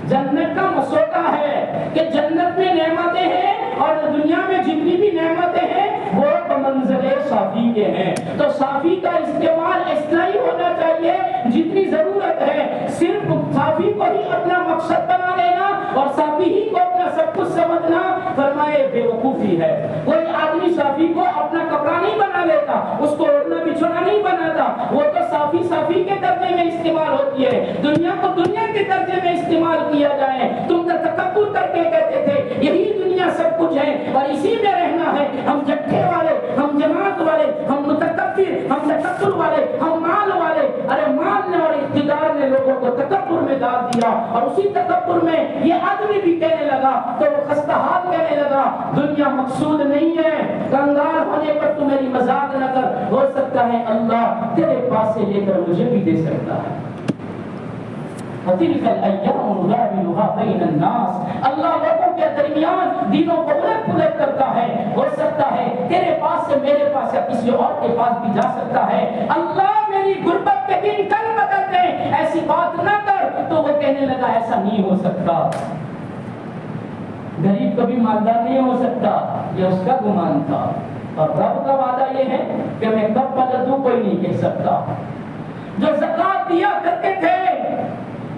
Speaker 1: جنت کا مسودہ ہے کہ جنت میں نعمتیں ہیں، اور دنیا میں جتنی بھی نعمتیں ہیں وہ بمنزل صافی کے ہیں. تو صافی کا استعمال اس لیے ہونا چاہیے جتنی ضرورت ہے. صرف صافی کو ہی اپنا مقصد بنا لینا اور صافی ہی کو اپنا سب کچھ سمجھنا، فرمائے بے وقوفی ہے. کوئی آدمی صافی کو اپنا کپڑا نہیں بنا لیتا، اس کو اوڑھنا بچھونا نہیں بناتا. وہ تو صافی صافی کے درجے میں استعمال ہوتی ہے. دنیا کو دنیا کے درجے میں استعمال کیا جائے. تم تو تکبر کر کے کہتے تھے یہی دنیا سب کچھ ہے اور اسی میں رہنا ہے. ہم جٹھے والے، ہم جماعت والے، ہم متکبر، ہم تکبر والے، ہم مال والے. ارے مال نے اور اقتدار نے لوگوں کو تکبر میں ڈال دیا، اور اسی تکبر میں یہ آدمی بھی کہنے لگا تو وہ خستہ حال کہنے لگا دنیا مقصود نہیں ہے. کنگال ہونے پر تو میری مذاق نہ کر، ہو سکتا ہے اللہ تیرے پاس سے لے کر مجھے بھی دے سکتا ہے. وَتِلْكَ الْأَيَّامُ نُدَاوِلُهَا بَيْنَ النَّاسِ. اللہ لوگوں کے درمیان دینوں کو الٹ پلٹ کرتا ہے. ہو سکتا ہے تیرے پاس سے میرے پاس یا کسی اور کے پاس بھی جا سکتا ہے. اللہ میری غربت کے دن کل بدل دے، ایسی بات نہ کر. تو وہ کہنے لگا ایسا نہیں ہو سکتا، غریب کبھی مالدار نہیں ہو سکتا، یہ اس کا گمان تھا. اور رب کا وعدہ یہ ہے کہ میں کب بدل دوں کوئی نہیں کہہ سکتا. جو زکات دیا کرتے تھے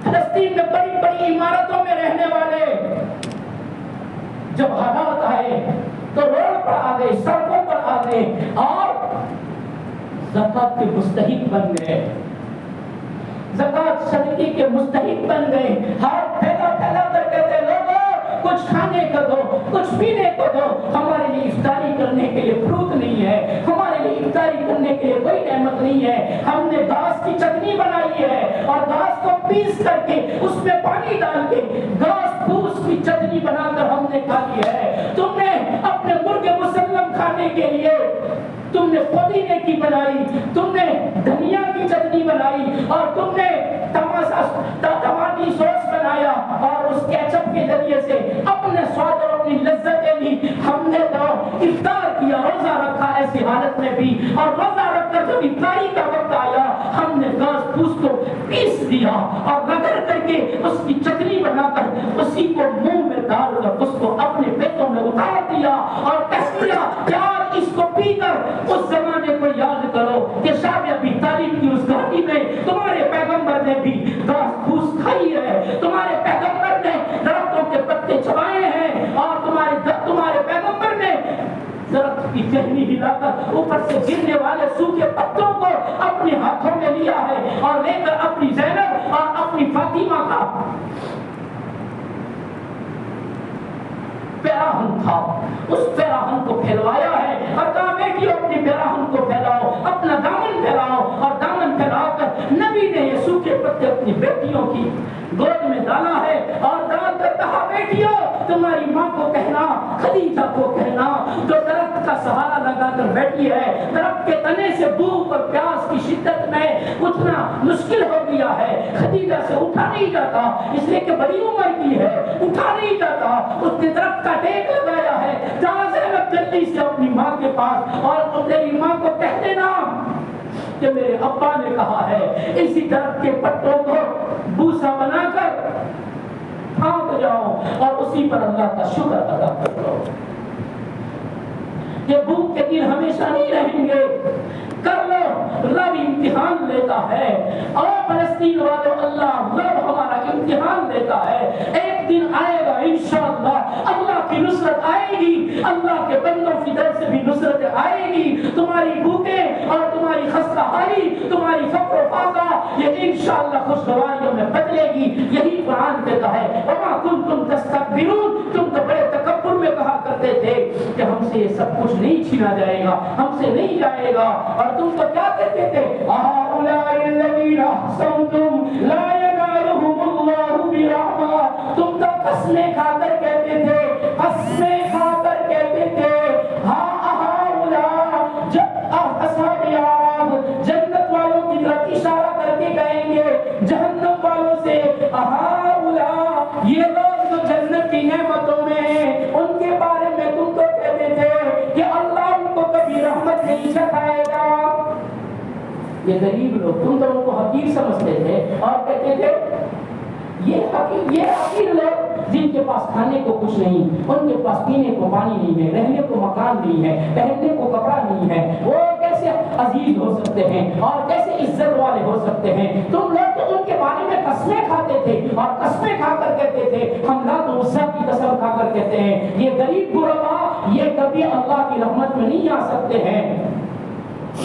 Speaker 1: فلسطین میں بڑی بڑی عمارتوں میں رہنے والے، جب حالات آئے تو روڈ پر آ گئے، سڑکوں پر آ گئے اور زکات کے مستحق بن گئے. زکات صدقے کے مستحق بن گئے. ہاتھ پھیلا پھیلا کر کہتے لوگوں کچھ کھانے کو دو، کچھ پینے کو دو. ہمارے لیے افطاری کرنے کے لیے فروٹ نہیں ہے، ہمارے لیے افطاری کرنے کے لیے کوئی نعمت نہیں ہے. ہم نے گھاس کی چٹنی بنائی ہے اور گھاس کو پیس کر کے اس میں پانی ڈال کے گھاس پھوس کی چٹنی بنا کر ہم نے کھا لی ہے. تم نے اپنے مرغ مسلم کھانے کے لیے تم نے پودینے کی بنائی، تم نے دھنیا کی چٹنی بنائی، اور تم نے ٹماٹر سوس بنایا اور اس کیچپ کے ذریعے سے اپنے سواد اور اپنی لذتیں لی. ہم نے تو افطار کیا، روزہ رکھا ایسی حالت میں بھی، اور روزہ رکھ کر جب افطاری کا وقت آیا ہم نے گھاس پھوس کو پیس دیا اور رگڑ کر کے اس کی چٹنی بنا کر اسی کو منہ میں ڈال کر اس کو اپنے پیٹوں میں اتار دیا اور کہہ دیا یار اس کو پی کر اس زمانے کو یاد کرو کہ شاید ابھی تعلیم کی اس گھاٹی میں تمہارے پیغمبر نے بھی گھاس پھوس کھائی ہے، تمہارے پیغمبر نے درختوں کے پتے چبائے ہیں، اور تمہارے پیغمبر نے درخت کی ٹہنی ہلا کر اوپر سے گرنے والے سوکھے پتوں کو اپنے ہاتھوں میں لیا ہے اور لے کر اپنی زینب اور اپنی فاطمہ کا پیراہن تھا اس پیراہن کو پھیلوایا ہے اور کہا بیٹیوں اپنے پیراہن کو پھیلاؤ، اپنا دامن پھیلاؤ، اور دامن پھیلا کر نبی نے یہ سوکھے پتے اپنی بیٹیوں کی گود میں ڈالا ہے اور ڈال کر کہا بیٹیوں تمہاری ماں کو کہنا، خدیجہ کو کہنا جو درخت کا سہارا لگا کر بیٹھی ہے، درخت کے تنے سے بھوک اور پیاس کی شدت میں اٹھنا مشکل ہو گیا ہے، خدیجہ سے اٹھا نہیں جاتا اس لیے کہ بڑی عمر کی ہے، اٹھا نہیں جاتا، اس نے درخت کا ٹیک لگایا ہے، جہاں زینب جلدی سے اپنی ماں کے پاس اور تیری ماں کو کہہ دینا کہ میرے ابا نے کہا ہے اسی درخت کے پتوں کو بوسا بنا کر پھانک جاؤ اور اسی پر اللہ کا شکر ادا کر دو. یہ بھوک کے دن ہمیشہ نہیں رہیں گے، کر لو، رب امتحان لیتا ہے. اور فلسطین والوں اللہ رب ہمارا امتحان لیتا ہے. ایک دن آئے گا انشاءاللہ اللہ کی نصرت آئے گی، اللہ کے بندوں کی طرف سے بھی نصرت آئے گی. تمہاری بھوکیں اور تمہاری خستہ حالی، تمہاری فقر و فاقہ یہ انشاءاللہ خوشگواریوں میں بدلے گی. یہی قرآن کہتا ہے وما کنتم تستكبرون، تم تو بڑے تکبر میں کہا کرتے تھے کہ ہم سے یہ سب کچھ نہیں چھینا جائے گا، ہم سے نہیں جائے گا. اور تم تو کیا کہتے تھے هؤلاء الذين أقسمتم لا ينالون برحمہ، تم تو قسمیں کھا کر کہتے تھے، قسمیں کھا کر کہتے تھے جب اصحاب اعراف جنت والوں کی طرف اشارہ کر کے کہیں گے جہنم والوں سے، یہ لوگ جو جنت کی نعمتوں میں ہیں ان کے بارے میں تم تو کہتے تھے کہ اللہ ان کو کبھی رحمت نہیں چکھائے گا۔ یہ غریب لوگ، تم تو ان کو حقیر سمجھتے تھے اور کہتے تھے یہ حقیر لوگ جن کے پاس کھانے کو کچھ نہیں، ان کے پاس پینے کو پانی نہیں ہے، رہنے کو مکان نہیں ہے، پہننے کو کپڑا نہیں ہے، وہ کیسے عزیز ہو سکتے ہیں اور کیسے عزت والے ہو سکتے ہیں؟ تم لوگ تو ان کے بارے میں قسمیں کھاتے تھے اور قسمیں کھا کر کہتے تھے، ہم لات و عزا کی قسم کھا کر کہتے ہیں یہ غریب غربا یہ کبھی اللہ کی رحمت میں نہیں آ سکتے ہیں۔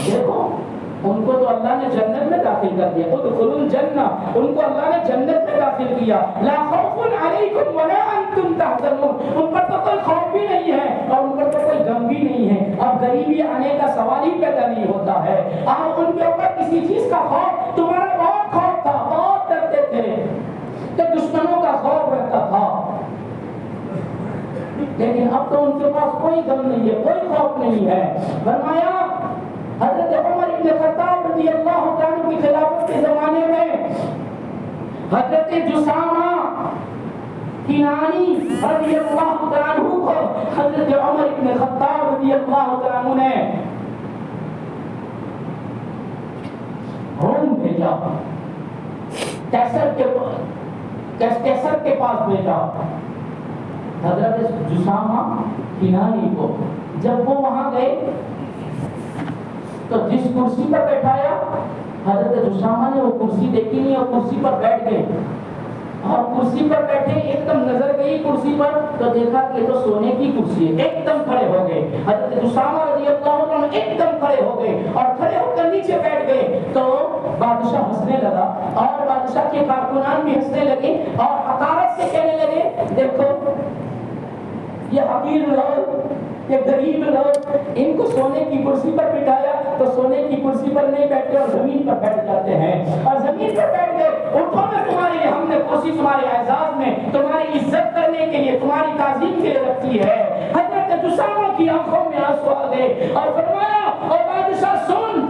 Speaker 1: دیکھو ان کو تو اللہ نے جنت میں داخل کر دیا، ادخلوا الجنہ، ان کو اللہ نے جنت میں داخل کیا، لا خوف علیکم ولا انتم تحزنون، ان پر تو کوئی خوف بھی نہیں ہے اور ان پر تو کوئی غم بھی نہیں ہے۔ اب غریبی آنے کا سوال ہی پیدا نہیں ہوتا ہے۔ اب ان کے اوپر کسی چیز کا خوف، تمہارا بہت خوف تھا، بہت ڈرتے تھے کہ دشمنوں کا خوف رہتا تھا، لیکن اب تو ان کے پاس کوئی غم نہیں ہے، کوئی خوف نہیں ہے۔ فرمایا حضرت عمر ابن خطاب رضی اللہ عنہ کی خلافت کے زمانے میں حضرت جسامہ کنانی رضی اللہ عنہ کو حضرت عمر ابن خطاب رضی اللہ عنہ نے روم بھیجا، کیسر کے پاس بھیجا حضرت جسامہ کنانی کو۔ جب وہ وہاں گئے تو جس کرسی پر بیٹھایا حضرت جسامہ نے وہ کرسی دیکھی نہیں اور کرسی پر بیٹھ گئے، اور کرسی پر بیٹھے ایک دم نظر گئی کرسی پر تو دیکھا کہ تو سونے کی کرسی ہے، ایک دم کھڑے ہو گئے۔ حضرت جسامہ رضی اللہ عنہ ایک دم کھڑے ہو گئے اور کھڑے ہو کر نیچے بیٹھ گئے تو بادشاہ ہنسنے لگا اور بادشاہ کے کارکنان بھی ہنسنے لگے اور حقارت سے کہنے لگے دیکھو یہ حقیر لوگ، یہ غریب لوگ، ان کو سونے کی کرسی پر بٹھایا تو سونے کی کرسی پر نہیں بیٹھتے اور زمین پر بیٹھ جاتے ہیں، اور زمین پر بیٹھ گئے۔ اٹھو میں تمہارے لیے، ہم نے کرسی تمہارے اعزاز میں، تمہاری عزت کرنے کے لیے، تمہاری تعظیم کے لیے رکھی ہے۔ حضرت جسامہ کی آنکھوں میں آنسو آ گئے اور فرمایا اے بادشاہ سن،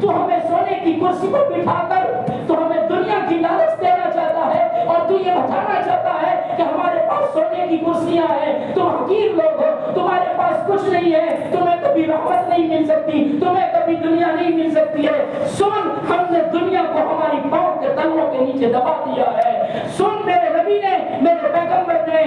Speaker 1: تو ہمیں سونے کی کرسی پر بٹھا کر تو ہمیں دنیا کی لالچ دینا چاہتا ہے اور تو یہ بتانا چاہتا ہے کہ ہمارے پاس سونے کی کرسیاں ہیں، تم حقیر لوگ ہو، تمہارے پاس کچھ نہیں ہے، تمہیں کبھی رحمت نہیں مل سکتی، تمہیں کبھی دنیا نہیں مل سکتی ہے۔ سن، ہم نے دنیا کو ہماری پاؤں کے تلووں کے نیچے دبا دیا ہے۔ سن، میرے نبی نے، میرے پیغمبر نے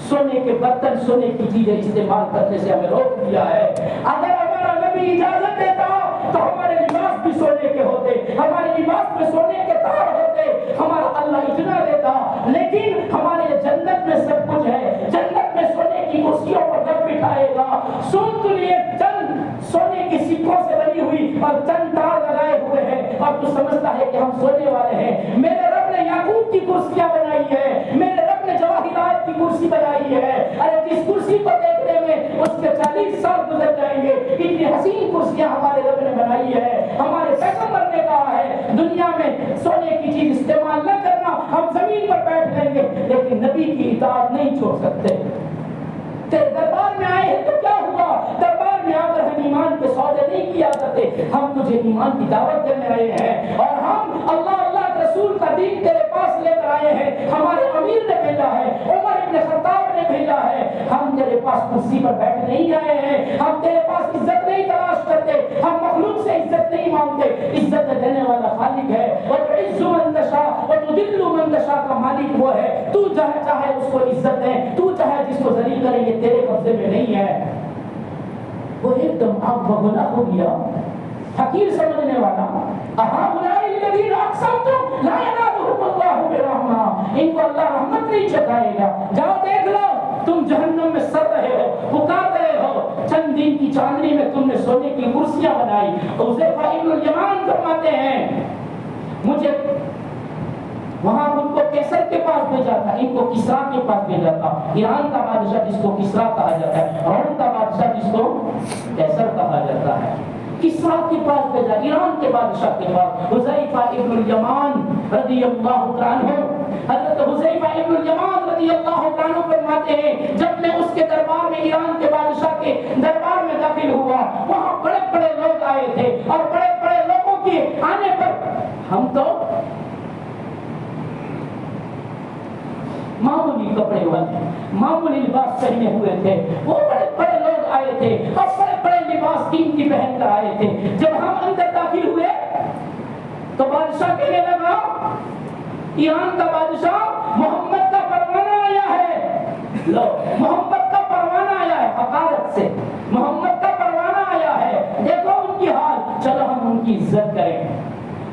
Speaker 1: سونے کے برتن، سونے کی چیزیں استعمال کرنے سے ہمیں روک دیا ہے۔ اگر ہمارا نبی اجازت دیتا تو ہمارے لباس بھی سونے کے ہوتے، ہمارے لباس میں سونے کے تار ہوتے، ہمارا اللہ اتنا دیتا، لیکن ہمارے جنت میں سب کچھ ہے، جنت میں سونے کی کرسیوں پر جب بٹھائے گا۔ سن، تو یہ چند سونے کے سکوں سے بنی ہوئی اور چند تار لگائے ہوئے ہیں اور تو سمجھتا ہے کہ ہم سونے والے ہیں۔ میرے رب نے یاقوت کی کرسیاں بنائی ہے، میرے رب نے جواہرات کی کرسی بنائی ہے۔ ارے جس کرسی کو دیکھنے میں اس کے 40 سال گزر جائیں گے، اتنی حسین کرسیاں ہمارے رب نے بنائی ہے۔ ہمارے پیغمبر نے کہا ہے دنیا میں سونے کی چیز استعمال نہ کرنا، ہم زمین پر بیٹھ لیں گے لیکن نبی کی اطاعت نہیں چھوڑ سکتے۔ تیرے دربار میں آئے ہیں تو کیا ہوا؟ دربار میں آ کر ہم ایمان کے سودے نہیں کیا کرتے، ہم تجھے ایمان کی دعوت دینے آئے ہیں اور ہم اللہ کے رسول کا دین تیرے پاس لے کر آئے ہیں۔ ہمارے امیر نے بھیجا ہے، عمر ابن خطاب نے بھیجا ہے، ہم تیرے پاس کرسی پر بیٹھ نہیں آئے ہیں، ہم تیرے پاس عزت نہیں تلاش کرتے، ہم مخلوق سے عزت نہیں مانگتے، عزت دینے والا خالق ہے۔ وَتُعِزُّ مَن تَشَاءُ وَتُذِلُّ مَن تَشَاءُ کا مالک وہ ہے، تو چاہے اس کو عزت دے، تو چاہے جس کو ذلیل کرے، یہ تیرے قبضے میں نہیں ہے۔ وہ ایک دم آگ بگولا ہو گیا، حقیر سمجھنے والا، أَهَؤُلَاءِ الَّذِينَ أَقْسَمْتُمْ لَا يَنَالُهُمُ اللَّهُ بِرَحْمَةٍ، ان کو اللہ رحمت نہیں چکھائے گا۔ جاؤ دیکھ لو، تم جہنم میں سر رہے ہو، پکار رہے ہو، چند دن کی چاندنی میں تم نے سونے کی کرسیاں بنائی۔ حذیفہ ابن الیمان فرماتے ہیں مجھے وہاں ان کو کیسر کے پاس بھیجا تھا، ان کو کسرا کے پاس بھیجا تھا، ایران کا بادشاہ جس کو کسرا کہا جاتا ہے، روم کا بادشاہ جس کو کیسر کہا جاتا ہے، کسرا کے پاس بھیجا، ایران کے بادشاہ کے پاس۔ حذیفہ ابن الیمان رضی اللہ عنہ، حضرت حذیفہ ابن الیمان رضی اللہ عنہ فرماتے ہیں جب میں اس کے دربار میں، ایران کے بادشاہ کے دربار میں داخل ہوا، وہاں بڑے بڑے لوگ آئے تھے اور بڑے بڑے لوگوں کے آنے پر ہم تو معمولی کپڑے والے، معمولی لباس پہنے ہوئے تھے، وہ بڑے بڑے لوگ آئے تھے اور بڑے بڑے لباس قیمتی پہن کر آئے تھے۔ جب ہم اندر داخل ہوئے تو بادشاہ کہنے لگا، ایران کا بادشاہ، محمد کا پروانہ آیا ہے، لو محمد کا پروانہ آیا ہے، حقارت سے محمد کا پروانہ آیا ہے، دیکھو ان کی حال، چلو ہم ان کی عزت کریں،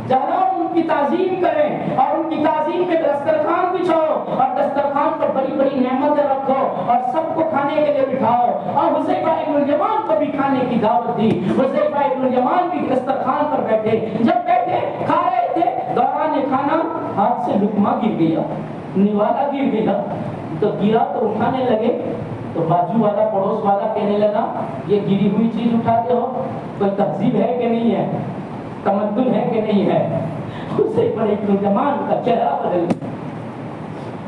Speaker 1: چلو ان کی تعظیم کریں اور ان کی تعظیم میں دسترخوان بچھاؤ اور دسترخوان پر بڑی بڑی نعمتیں رکھو اور سب کو کھانے کے لیے بٹھاؤ۔ اور حذیفہ ابن الیمان کو بھی کھانے کی دعوت دی، حذیفہ ابن الیمان بھی دسترخوان پر بیٹھے، جب بیٹھے کھا رہے تھے، دوران کھانا ہاتھ سے لقمہ گر گیا، نوالا گر گیا، تو گرا تو اٹھانے لگے تو بازو والا پڑوس والا کہنے لگا یہ گری ہوئی چیز اٹھاتے ہو، کوئی تہذیب ہے کہ نہیں ہے، تمدن ہے کہ نہیں ہے؟ حذیفہ ابن الیمان کا چہرہ بدل گیا۔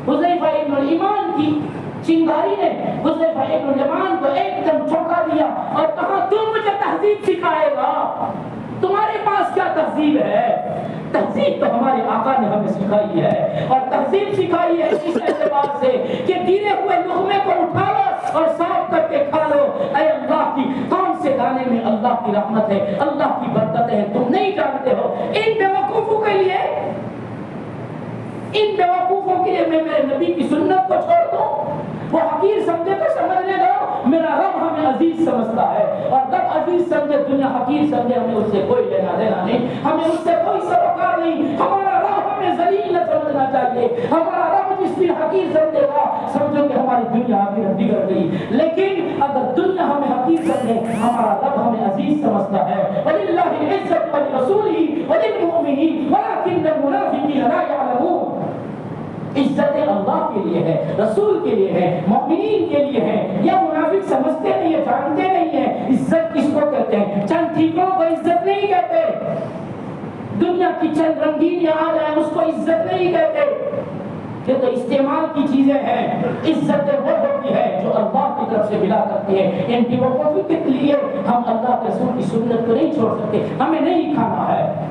Speaker 1: حذیفہ ابن الیمان کی چنگاری نے حذیفہ ابن الیمان کو ایک دم چونکا دیا اور کہا تو مجھے تہذیب سکھائے گا؟ تمہارے پاس کیا تہذیب ہے؟ تہذیب تو ہمارے آقا نے ہمیں سکھائی ہے، اور تہذیب سکھائی ہے اس اعتبار سے کہ گرے ہوئے لقمے کو اٹھا لو اور صاف کر کے کھا لو۔ اے اللہ کی، کون سے گانے میں اللہ کی رحمت ہے، اللہ کی برکت ہے، تم نہیں جانتے ہو۔ ان بیوقوفوں کے لیے، ان بیوقوفوں کے لیے میں میرے نبی کی سنت کو چھوڑ دوں؟ وہ حقیر سمجھے تو سمجھنے دو، میرا رب ہمیں عزیز سمجھتا ہے، اور رب عزیز سمجھے دنیا حقیر سمجھے، ہمیں اس سے کوئی لینا دینا نہیں، ہمیں اس سے کوئی سروکار نہیں۔ ہمارا رب ہمیں ذلیل نہ سمجھنا چاہیے، ہمارا رب جس دن حقیر سمجھے گا سمجھو کہ ہماری دنیا آخرت بگڑ گئی، لیکن اگر دنیا ہمیں حقیر سمجھے ہمارا رب ہمیں عزیز سمجھتا ہے۔ وَلِلَّهِ الْعِزَّةُ وَلِرَسُولِهِ وَلِلْمُؤْمِنِينَ وَلَكِنَّ الْمُنَافِقِينَ لَا يَعْلَمُونَ۔ عزت اللہ کے لیے ہے، رسول کے لیے ہے، مومنین کے لیے ہے، یا منافق سمجھتے نہیں ہیں، جانتے نہیں ہیں عزت کس کو کہتے ہیں۔ چند ٹھیکوں کو عزت نہیں کہتے، دنیا کی چند رنگینیاں آ جائیں اس کو عزت نہیں کہتے، یہ تو استعمال کی چیزیں ہیں۔ عزت وہ ہوتی ہے جو اللہ کی طرف سے ملا کرتی ہے۔ ان کی وقوفی کے لیے ہم اللہ کے رسول کی سنت کو نہیں چھوڑ سکتے، ہمیں نہیں کھانا ہے۔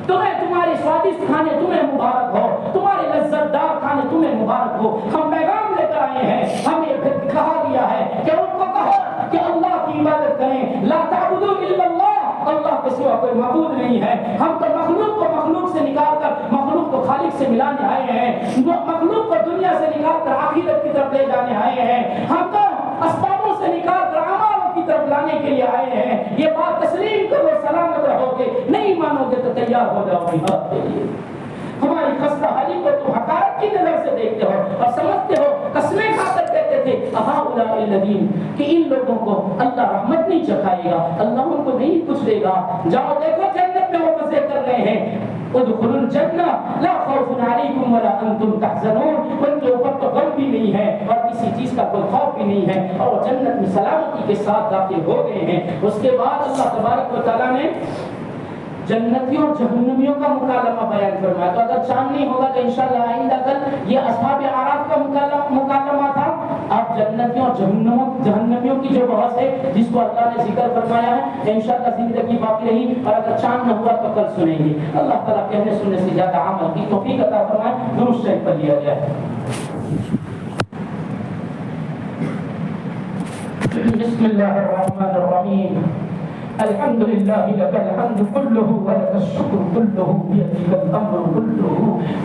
Speaker 1: تمہیں تمہارے سوادشت کھانے تمہیں مبارک ہو، تمہارے لذت دار کھانے تمہیں مبارک ہو، ہم پیغام لے کر آئے ہیں، ہمیں پھر کہا گیا ہے کہ ان کو کہو کہ اللہ کی عبادت کریں، لا تعبدوا الا اللہ، اللہ کے سوا کوئی معبود نہیں ہے۔ ہم تو مخلوق کو مخلوق سے نکال کر مخلوق کو خالق سے ملانے آئے ہیں، مخلوق کو دنیا سے نکال کر آخرت کی طرف لے جانے آئے ہیں، ہم تو اسبابوں سے نکال کر اعمالوں کی طرف لانے کے لیے آئے ہیں۔ یہ بات تسلیم کرو، سلامت رہو گے، نہیں مانو گے تو تیار ہو جاؤ جہاد کے لیے۔ ہماری خستہ حالی کو تم حقارت کی نظر سے دیکھتے ہو اور سمجھتے ہو، قسمیں کھا کر کہتے تھے اہؤلاء الذین، کہ ان لوگوں کو اللہ رحمت نہیں چکھائے گا، اللہ ان کو نہیں کچھ دے گا۔ جاؤ دیکھو جنت میں وہ مزے کر رہے ہیں، ادخلوا الجنہ لا خوف علیکم ولا انتم تحزنون، ان کے اوپر تو غم بھی نہیں ہے اور کسی چیز کا کوئی خوف بھی نہیں ہے، اور وہ جنت میں سلامتی کے ساتھ داخل ہو گئے ہیں۔ اس کے بعد اللہ تبارک و تعالیٰ نے جنتیوں اور جہنمیوں کا مکالمہ بیان فرمایا۔ تو اگر چاند نہیں ہوگا تو انشاءاللہ آئندہ کل یہ اصحاب اعراف کا مکالمہ تھا، اب جنتیوں اور جہنمیوں کی جو بحث ہے جس کو اللہ نے ذکر فرمایا ہے، انشاءاللہ زندگی باقی رہی اور اگر چاند نہ ہوا تو کل سنیں گے۔ اللہ تعالیٰ کہنے سننے سے زیادہ عمل کی توفیق عطا فرمائے۔ درود شریف پڑھ لیا جائے۔ بسم اللہ الرحمن الرحیم۔ الحمد لله لك الحمد كله ولك الشكر كله بيدك الامر كله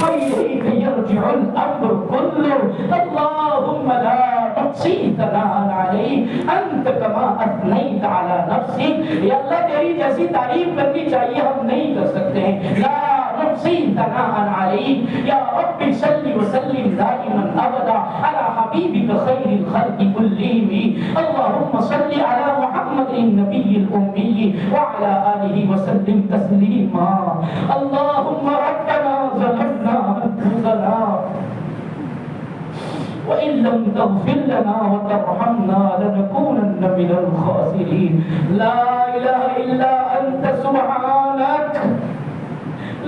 Speaker 1: واليك يرجع الامر كله اللهم لا تحصي ثناء عليك انت كما اثنيت على نفسك۔ یا اللہ تیری جیسی تعریف کرنی چاہیے ہم نہیں کر سکتے ہیں۔ لا نحصي ثناء عليك يا رب صل وسلم دائما ابدا على حبيبك خير الخلق كلهم اللهم صل على محمد النبي الامي وعلى آله وسلم تسليما۔ اللهم ربنا ظلمنا أنفسنا وإن لم تغفر لنا وترحمنا لنكونن من الخاسرين۔ لا إله إلا أنت سبحانك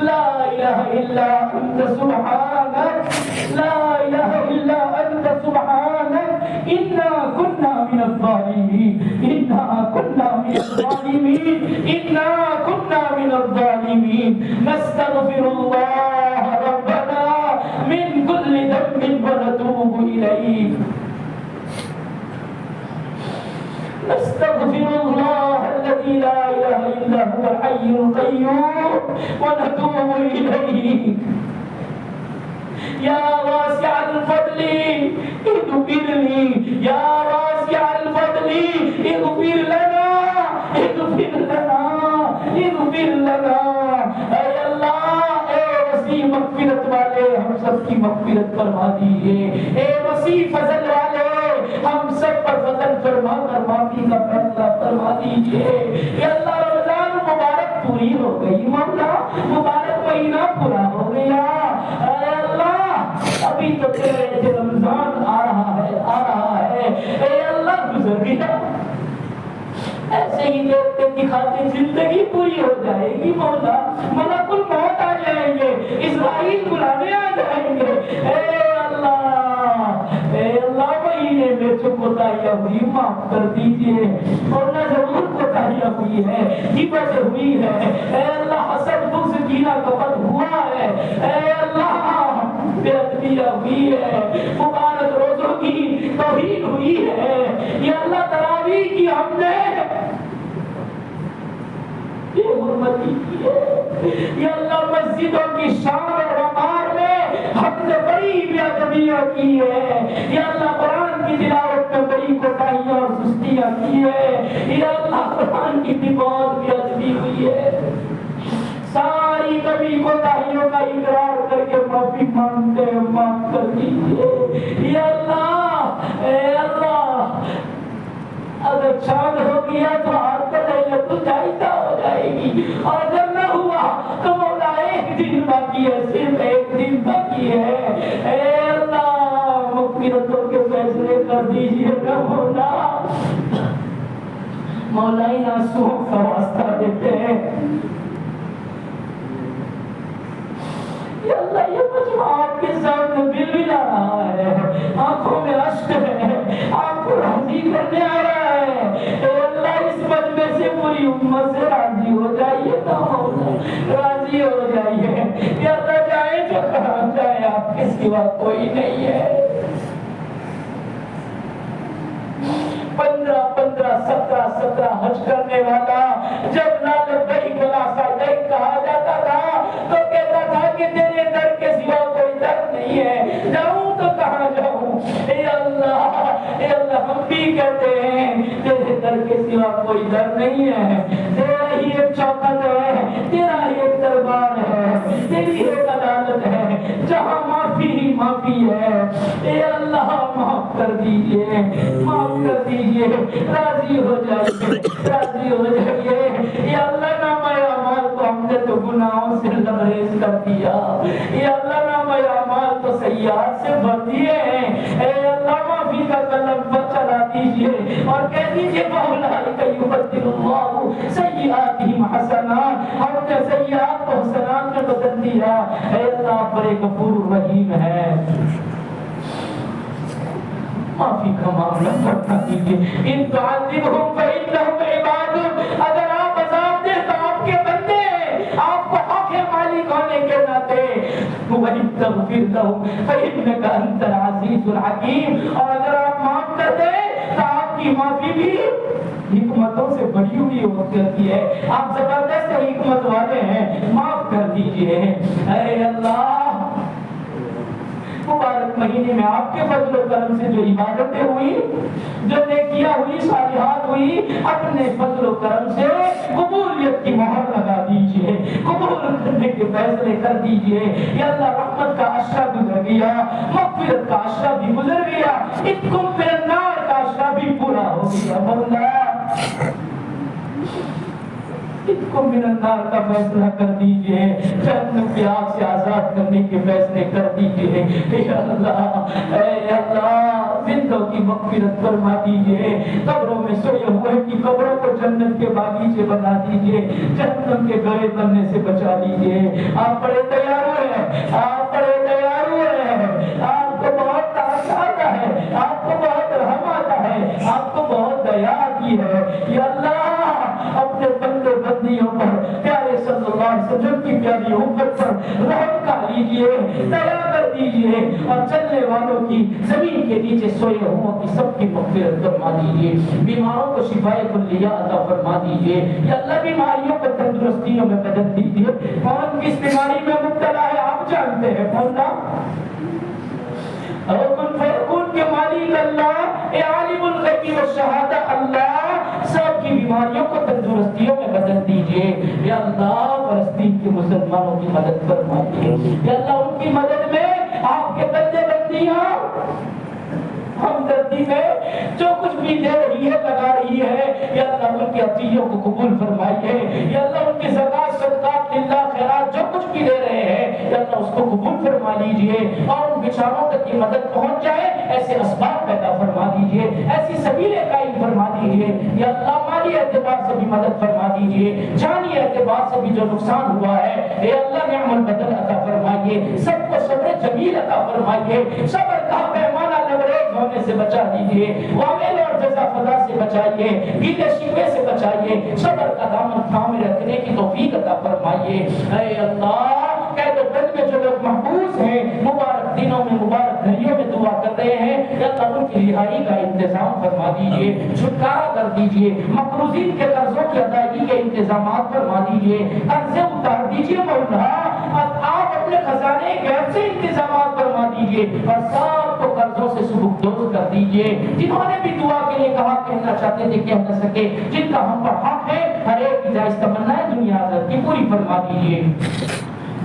Speaker 1: لا الہ الا انت سبحانک، لا الہ الا انت سبحانک انا كنا من الظالمین، انا كنا من الظالمین، انا كنا من الظالمین، نستغفر اللہ ربنا من كل ذنب ونتوب الیہ، نستغفر الله الذي لا إله إلا هو الحي القيوم ونتوب إليه، يا واسع الفضل اغفر لي، يا واسع الفضل اغفر لنا، اغفر لنا، اغفر لنا، اے اللہ، اے وسیع مغفرت والے ہم سب کی مغفرت فرما دیجئے، اے وسیع فضل والے ہم سب پر فضل فرما کر معافی کا فیصلہ فرما دیجئے، یا اللہ رمضان مبارک پوری ہو گئی، مولا مبارک مہینہ پورا ہو گیا، اے اللہ ابھی تو تیرے رمضان آ رہا ہے، اے اللہ گزر گیا، ایسے ہی دیکھتے دکھاتے زندگی پوری ہو جائے گی، مولا ملک الموت آ جائیں گے، اسرائیل بلانے آ جائیں گے، اے اللہ مہینے میں جو کوتاہیاں ہوئی معاف کر دیجئے، اور نہ ضرور کوتاہیاں ہوئی ہے، غیبت ہوئی ہے، اے اللہ حسد بغض کینہ کپٹ ہوا ہے، اے اللہ بے ادبیہ ہوئی ہے، مبارک روزوں کی توہین ہوئی ہے، یا اللہ تراویح کی ہم نے بے حرمتی کی ہے، یا اللہ مسجدوں کی شان اور وقار میں ہم نے بڑی بے ادبیہ کی ہے، یا اللہ قرآن کی تلاوت میں بڑی کوتاہیاں اور سستیاں کی ہے، یا اللہ قرآن کی بھی بہت بے ادبی ہوئی ہے، ساری کبھی کوتاہیوں کا اقرار کر کے معافی مانگتے ہیں، معاف کر دیجیے، یا اللہ، اے اللہ اگر چاند ہو گیا تو آپ کا لیلۃ الجائزہ ہو جائے گی، اور اگر نہ ہوا تو مولا ایک دن باقی ہے، صرف ایک دن باقی ہے، اے اللہ مغفرتوں کے فیصلے کر دیجیے نا مولا، مولا ان آنسوؤں کا واسطہ دیتے ہیں، یا اللہ یہ مجمع آپ کے سامنے بلبلا رہا ہے، آنکھوں میں اشک ہے، آپ کو راضی کرنے آ رہا ہے، اے اللہ اس مجمع سے پوری امت سے راضی ہو جائیے نا مولا، راضی ہو جائیے، یا اللہ جائے جو کہاں جائے آپ کے سوا کوئی نہیں ہے، 15 حج کرنے والا جب لا لبیک ولا سعدیک کہا جاتا تھا تو کہتا تھا کہ تیرے در کے سوا کوئی در نہیں ہے، جاؤں تو کہاں جاؤں، اے اللہ ہم بھی کہتے ہیں تیرے در کے سوا کوئی در نہیں ہے، تیرا ہی ایک چوکھٹ ہے، تیرا ہی ایک دربار ہے، تیری ایک عدالت ہے جہاں معافی ہی معافی ہے، اے اللہ معاف کر دیجئے، معاف کر دیجئے، راضی ہو جائیے، راضی ہو جائیے، یا اللہ نام اعمال کو ہم نے تو گناہوں سے لبریز کر دیا، یا اللہ نام اعمال تو سیئات سے بھر دیے ہیں، اے اللہ معافی کا قلم پر چلا دیجئے اور کہہ دیجئے فَأُولَٰئِکَ یُبَدِّلُ اللَّهُ سَیِّئَاتِہِمْ حَسَنَاتٍ، ہم نے سیئات کو حسنات میں بدل دیا، اے اللہ بڑے غفور رحیم ہے، معافی کا معاملہ کرنا دیجئے، ان تعذبہم فإنہم عبادک، اگر آپ عذاب دیں تو آپ کے بندے ہیں، آپ کو حق ہے مالک ہونے کے ناطے، وَإِن تَغْفِرْ لَهُمْ فَإِنَّكَ أَنْتَ الْعَزِيزُ الْحَكِيمُ، اور اگر آپ معاف کر دیں تو آپ کی معافی بھی حکمتوں سے بڑی ہوئی ہوتی ہے، آپ زبردست حکمت والے ہیں، معاف کر دیجئے، اے اللہ مبارک مہینے میں آپ کے فضل و کرم سے جو عبادتیں ہوئی، جو نیکیاں ہوئی، صالحات ہوئی، اپنے فضل و کرم سے قبولیت کی مہر لگا دیجئے، قبول کرنے کے فیصلے کر دیجئے، یا اللہ رحمت کا عشرہ گزر گیا، مغفرت کا عشرہ بھی گزر گیا، اتقم من النار کا عشرہ بھی پورا ہو گیا، مولا کو من النار کا فیصلہ کر دیجئے، جہنم کی آگ سے آزاد کرنے کے فیصلے کر دیجئے، اے اللہ زندوں کی مغفرت فرما دیجئے. قبروں میں سوئے ہوئے کی قبروں کو جنت کے باغیچے بنا دیجئے, جہنم کے گڑھے بننے سے بچا دیجئے. آپ بڑے دیالو ہیں, آپ بڑے دیالو ہیں, آپ کو بہت ترس آتا ہے, آپ کو بہت رحم آتا ہے, آپ کو بہت دیا آتی ہے. یا اللہ اپنے بندے بندیوں پر, پیارے صلی اللہ علیہ وسلم کی پیاری امت پر رحم کر لیجئے, دیا کر دیجئے, اور چلنے والوں کی, زمین کے نیچے سوئے ہوں کی سب کی مغفرت فرما دیجئے. بیماروں کو شفائے کلیہ عطا فرما دیجئے. یا اللہ بیماریوں کو تندرستیوں میں بدل دیجئے. کون کس بیماری میں مبتلا ہے آپ جانتے ہیں, بولنا رکن فیکون کے مالک اللہ, اے عالم الغیب والشہادہ اللہ, سب کی بیماریوں کو تندرستیوں میں بدل دیجئے. یا اللہ فلسطین کے مسلمانوں کی مدد فرمائیے. یا اللہ ان کی مدد میں آپ کے بندے بندیاں ہمدردی میں جو کچھ بھی دے رہی ہے, لگا رہی ہے, یا اللہ ان کے عطیوں کو قبول فرمائیے. یا اللہ ان کی زکات صدقات للہ خیرات جو کچھ بھی دے رہے ہیں, یا اللہ اس کو قبول فرما لیجئے, اور ان بیچاروں تک کی مدد پہنچ جائے ایسے اسباب پیدا فرما دیجئے, ایسی سبیلیں قائم فرما دیجئے. یا اللہ مالی اعتبار سے بھی مدد فرما دیجئے, جانی اعتبار سے بھی جو نقصان ہوا ہے, اے اللہ نعم البدل عطا فرمائیے. سب کو صبر جمیل عطا فرمائیے, صبر کا پیمانہ لبریز ہونے سے بچا دیجئے, وابل اور جزا فضا سے بچائیے, گیلے شکوے سے بچائیے, صبر کا دامن تھامے رکھنے کی توفیق عطا فرمائیے. اے اللہ قید و بند میں جو لوگ محبوس ہیں, مبارک دنوں میں مبارک گھڑیوں میں دعا کر رہے ہیں, یا اللہ ان کی رہائی کا انتظام فرما دیجئے, چھٹکارا کر دیجئے, مقروضین کے قرضوں کی ادائیگی کے انتظامات فرما دیجئے, قرضے اتار دیجئے مولا, آپ اپنے خزانے غیب سے انتظامات فرما دیجئے, اور سب کو قرضوں سے سبکدوز کر دیجئے. جنہوں نے بھی دعا کے لیے کہا کہنا چاہتے تھے کہہ نہ سکے, جن کا ہم پر حق ہے, ہر ایک کی جائز تمنا ہے دنیا آخرت کی پوری فرما دیجئے.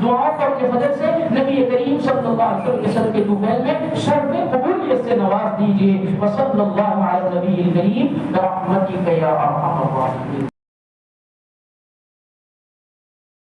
Speaker 1: دعاؤں کو اپنے فضل سے نبی کریم صلی اللہ علیہ وسلم کے سر کے دوفیل میں شرف قبولیت سے نواز دیجئے. وصلی اللہ علی نبی الکریم برحمتک یا ارحم الراحمین.